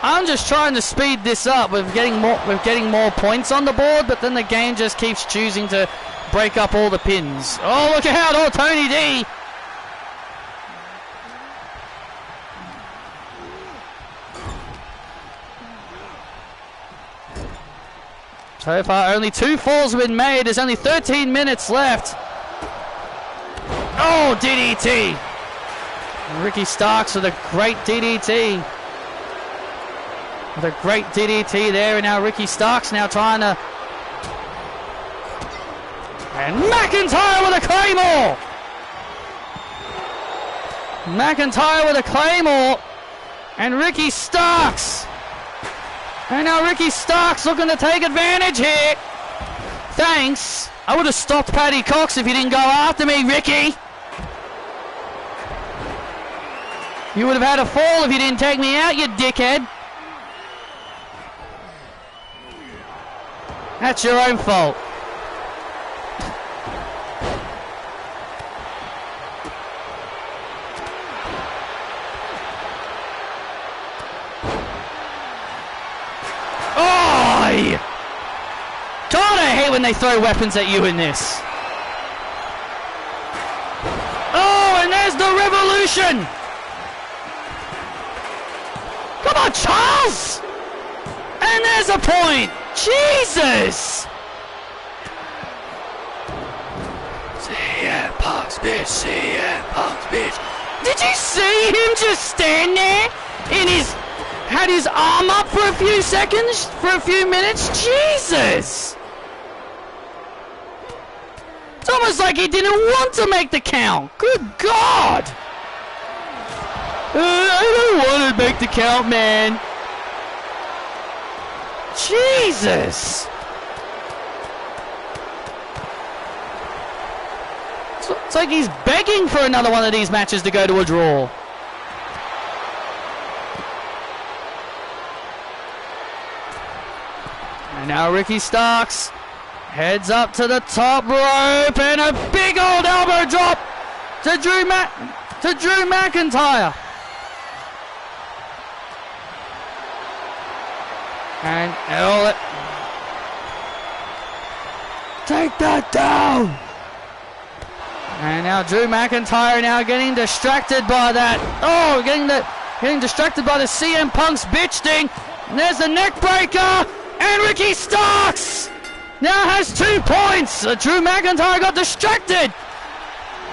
I'm just trying to speed this up with getting more points on the board, but then the game just keeps choosing to break up all the pins. Oh, look out! Oh, Tony D! So far, only 2 falls have been made. There's only 13 minutes left. Oh, DDT! Ricky Starks with a great DDT. With a great DDT there, and now Ricky Starks now trying to... And McIntyre with a Claymore! McIntyre with a Claymore! And Ricky Starks! And now Ricky Starks looking to take advantage here. Thanks. I would have stopped Patty Cox if you didn't go after me, Ricky. You would have had a fall if you didn't take me out, you dickhead. That's your own fault. God, I hate when they throw weapons at you in this. Oh, and there's the revolution. Come on, Charles. And there's a point. Jesus. CM Punk's bitch, CM Punk's bitch. Did you see him just stand there in his had his arm up for a few seconds, for a few minutes. Jesus! It's almost like he didn't want to make the count. Good God! I don't want to make the count, man. Jesus! It's like he's begging for another one of these matches to go to a draw. And now Ricky Starks heads up to the top rope and a big old elbow drop to Drew McIntyre. And take that down. And now Drew McIntyre now getting distracted by that. Oh, getting distracted by the CM Punk's bitch thing. And there's the neck breaker. And Ricky Starks now has 2 points. Drew McIntyre got distracted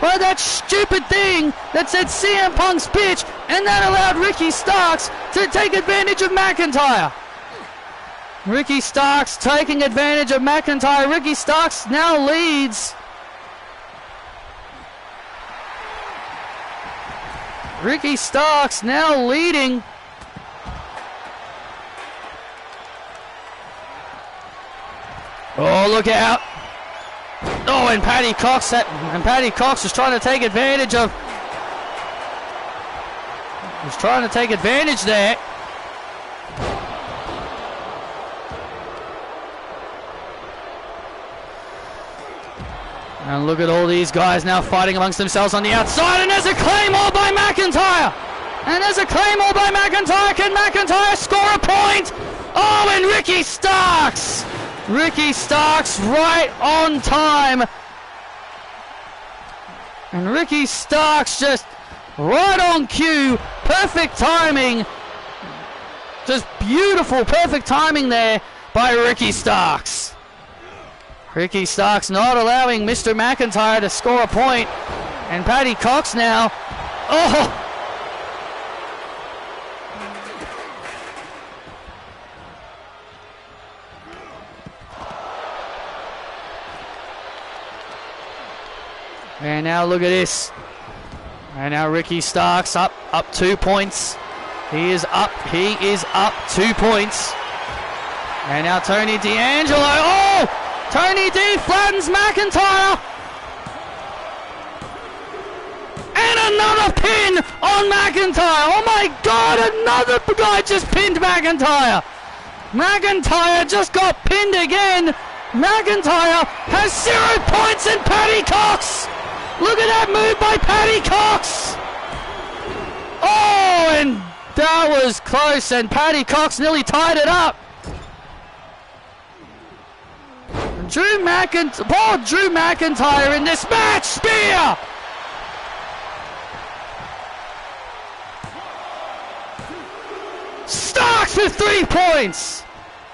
by that stupid thing that said CM Punk's bitch, and that allowed Ricky Starks to take advantage of McIntyre. Ricky Starks taking advantage of McIntyre. Ricky Starks now leads. Ricky Starks now leading. Oh, look out. Oh, and Paddy Cox was trying to take advantage of. Was trying to take advantage there. And look at all these guys now fighting amongst themselves on the outside. And there's a Claymore by McIntyre. And there's a Claymore by McIntyre. Can McIntyre score a point? Oh, and Ricky Starks. Ricky Starks right on time. And Ricky Starks just right on cue. Perfect timing. Just beautiful, perfect timing there by Ricky Starks. Ricky Starks not allowing Mr. McIntyre to score a point. And Paddy Cox now. Oh! And now look at this. And now Ricky Starks up 2 points. He is up 2 points. And now Tony D'Angelo. Oh! Tony D flattens McIntyre. And another pin on McIntyre. Oh my God, another guy just pinned McIntyre. McIntyre just got pinned again. McIntyre has 0 points in Paddy Cox. Look at that move by Paddy Cox. Oh, and that was close, and Paddy Cox nearly tied it up. Poor Drew McIntyre in this match. Spear. Starks with 3 points.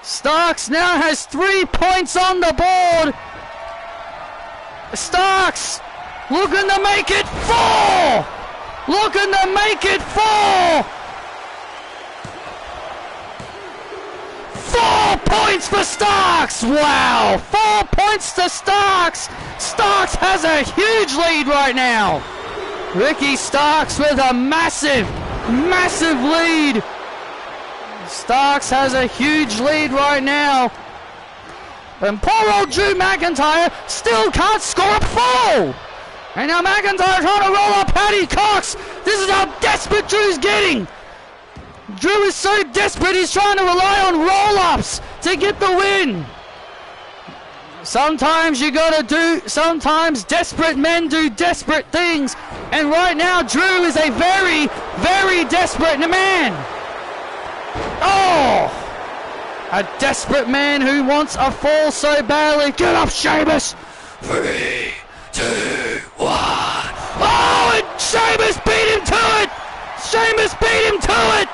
Starks now has 3 points on the board. Starks looking to make it 4. Looking to make it 4. 4 points for Starks. Wow. 4 points to Starks. Starks has a huge lead right now. Ricky Starks with a massive lead. Starks has a huge lead right now. And poor old Drew McIntyre still can't score a fall. And now McIntyre trying to roll up Paddy Cox. This is how desperate Drew's getting. Drew is so desperate, he's trying to rely on roll-ups to get the win. Sometimes sometimes desperate men do desperate things. And right now, Drew is a very, very desperate man. Oh! A desperate man who wants a fall so badly. Get up, Sheamus! 3, 2, 1. Oh, and Sheamus beat him to it! Sheamus beat him to it!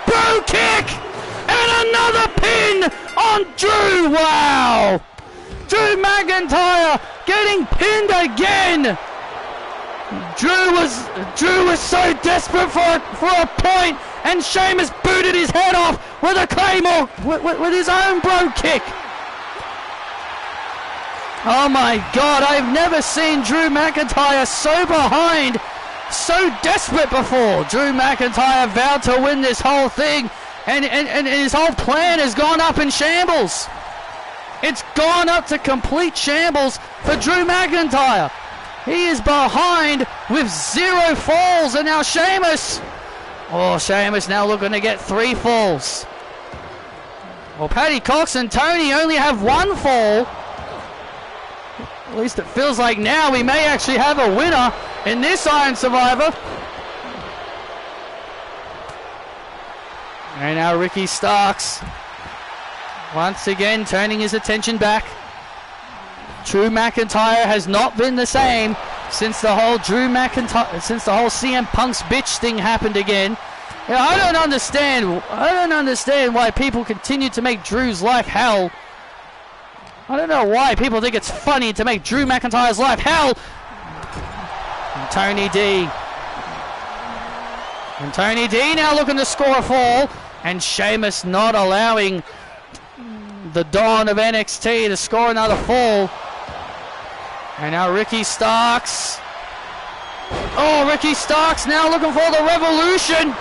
Bro kick! And another pin on Drew! Wow! Drew McIntyre getting pinned again! Drew was so desperate for a point, And Sheamus booted his head off with a Claymore, with his own bro kick. Oh my God, I've never seen Drew McIntyre so behind, so desperate before. Drew McIntyre vowed to win this whole thing, and his whole plan has gone up in shambles. It's gone up to complete shambles for Drew McIntyre. He is behind with 0 falls, and now Sheamus. Oh, Sheamus now looking to get 3 falls. Well, Paddy Cox and Tony only have 1 fall. At least it feels like now we may actually have a winner in this Iron Survivor. And now Ricky Starks once again turning his attention back. Drew McIntyre has not been the same since the whole CM Punk's bitch thing happened again. You know, I don't understand why people continue to make Drew's life hell. I don't know why people think it's funny to make Drew McIntyre's life hell. And Tony D now looking to score a fall, and Sheamus not allowing the Dawn of NXT to score another fall. And now Ricky Starks. Oh, Ricky Starks now looking for the Revolution.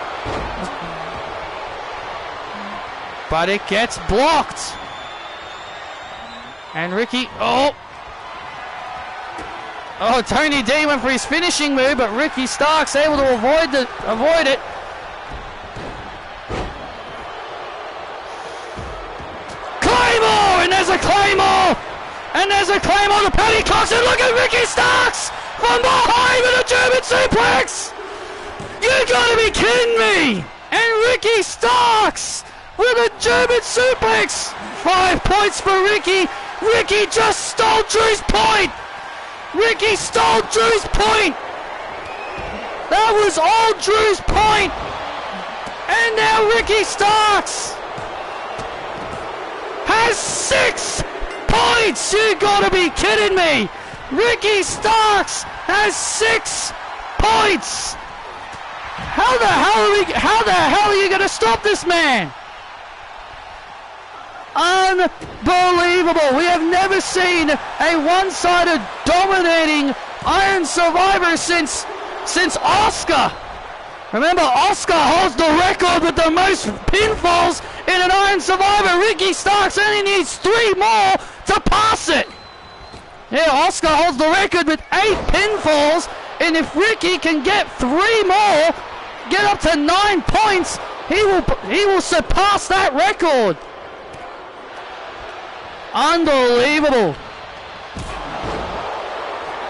But it gets blocked. And Ricky, oh, Tony D went for his finishing move, but Ricky Starks able to avoid it. Claymore, and there's a Claymore, to Paddy Cox, and look at Ricky Starks from behind with a German suplex. You gotta be kidding me! And Ricky Starks with a German suplex. 5 points for Ricky. Ricky just stole Drew's point. That was all Drew's point. And now Ricky Starks has 6 points. You gotta be kidding me. Ricky Starks has 6 points. How the hell are you gonna stop this man? Unbelievable. We have never seen a one-sided dominating Iron Survivor since Oscar. Remember, Oscar holds the record with the most pinfalls in an Iron Survivor. Ricky Starks only needs 3 more to pass it. Yeah, Oscar holds the record with 8 pinfalls, and if Ricky can get 3 more, get up to 9 points, he will surpass that record. Unbelievable.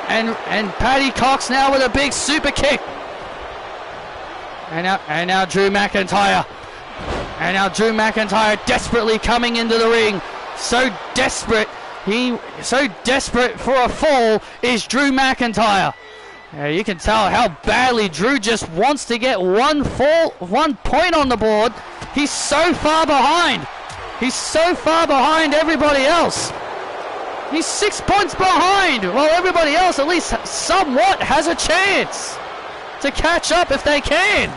And Paddy Cox now with a big super kick. And now Drew McIntyre. And now Drew McIntyre desperately coming into the ring. So desperate for a fall is Drew McIntyre. You can tell how badly Drew just wants to get 1 point on the board. He's so far behind. He's so far behind everybody else. He's 6 points behind, while everybody else at least somewhat has a chance to catch up if they can.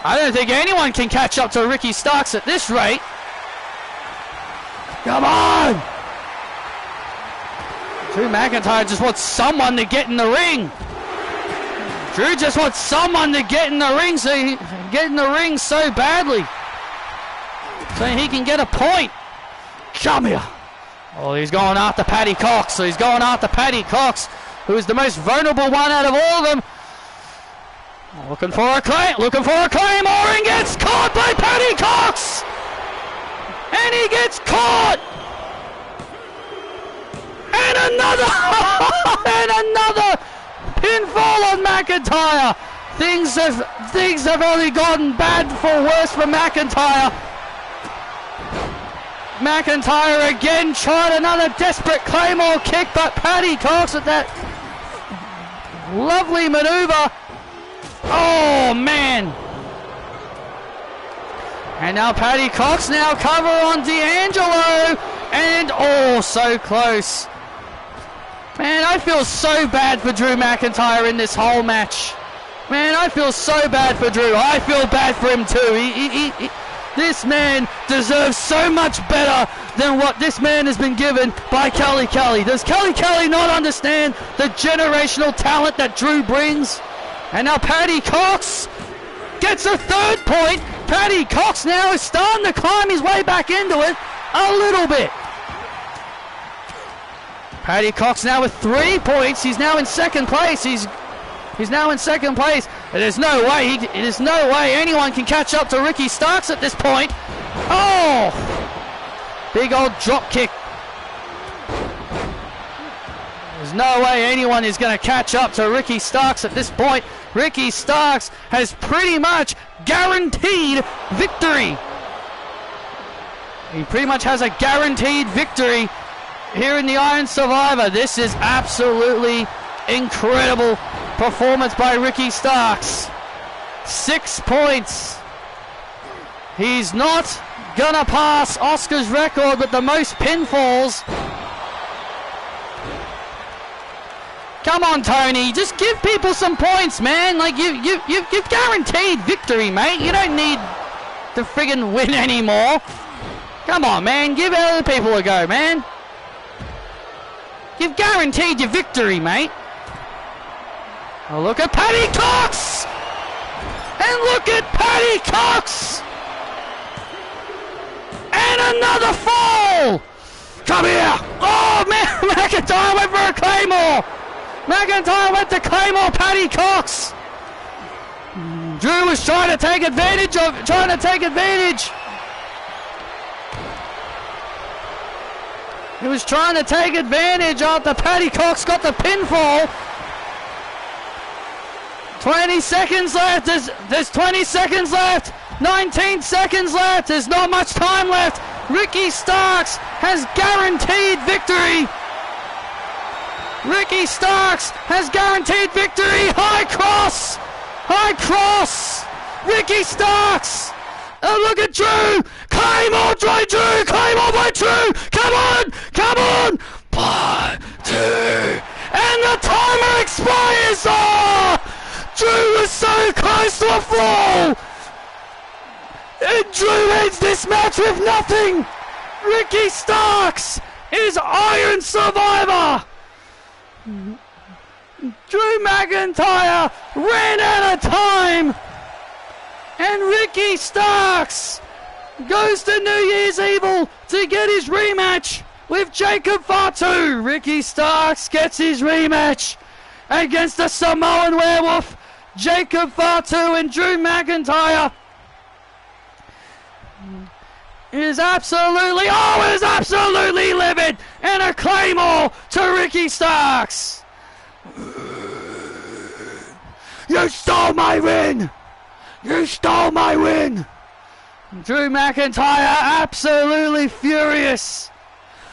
I don't think anyone can catch up to Ricky Starks at this rate. Come on! Drew McIntyre just wants someone to get in the ring. Drew just wants someone to get in the ring so badly, so he can get a point. Come here. Oh, he's going after Paddy Cox. So he's going after Paddy Cox, who is the most vulnerable one out of all of them. Looking for a Claymore, and gets caught by Paddy Cox. And he gets caught. And another pinfall on McIntyre. Things have only gotten bad for worse for McIntyre. McIntyre again tried another desperate Claymore kick, but Paddy Cox with that lovely maneuver. Oh man. And now Paddy Cox now cover on D'Angelo, and oh, so close. Man, I feel so bad for Drew McIntyre in this whole match. Man, I feel so bad for Drew. I feel bad for him too. This man deserves so much better than what this man has been given by Kelly Kelly. Does Kelly Kelly not understand the generational talent that Drew brings? And now Paddy Cox gets a third point. Paddy Cox now is starting to climb his way back into it a little bit. Paddy Cox now with 3 points. He's now in second place. He's now in second place. There's no way anyone can catch up to Ricky Starks at this point. Oh! Big old drop kick. There's no way anyone is going to catch up to Ricky Starks at this point. Ricky Starks has pretty much guaranteed victory. He pretty much has a guaranteed victory here in the Iron Survivor. This is absolutely incredible performance by Ricky Starks. 6 points. He's not gonna pass Oscar's record with the most pinfalls. Come on, Tony, just give people some points, man. Like you've guaranteed victory, mate. You don't need to friggin' win anymore. Come on, man, give other people a go, man. You've guaranteed your victory, mate. Oh, look at Paddy Cox! And look at Paddy Cox! And another fall! Come here! Oh, man, McIntyre went for a Claymore! McIntyre went to Claymore Paddy Cox! Drew was trying to take advantage. He was trying to take advantage after Paddy Cox got the pinfall. 20 seconds left. There's 20 seconds left. 19 seconds left. There's not much time left. Ricky Starks has guaranteed victory. Ricky Starks has guaranteed victory. High cross. High cross. Ricky Starks. Oh, look at Drew. Claymore by Drew. Claymore by Drew. Come on. Come on. 1, 2. And the timer expires. Oh! Drew was so close to a fall! And Drew ends this match with nothing! Ricky Starks is Iron Survivor! Drew McIntyre ran out of time! And Ricky Starks goes to New Year's Evil to get his rematch with Jacob Fatu! Ricky Starks gets his rematch against the Samoan Werewolf, Jacob Fatu, and Drew McIntyre. It is absolutely livid, and a Claymore to Ricky Starks. You stole my win! You stole my win! Drew McIntyre absolutely furious.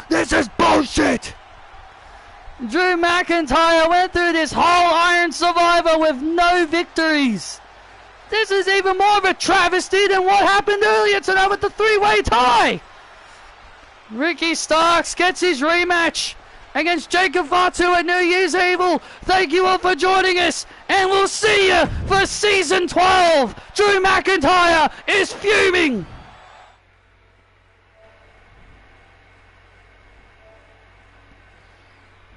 This is bullshit! Drew McIntyre went through this whole Iron Survivor with no victories. This is even more of a travesty than what happened earlier tonight with the three-way tie. Ricky Starks gets his rematch against Jacob Fatu at New Year's Evil. Thank you all for joining us, and we'll see you for Season 12. Drew McIntyre is fuming.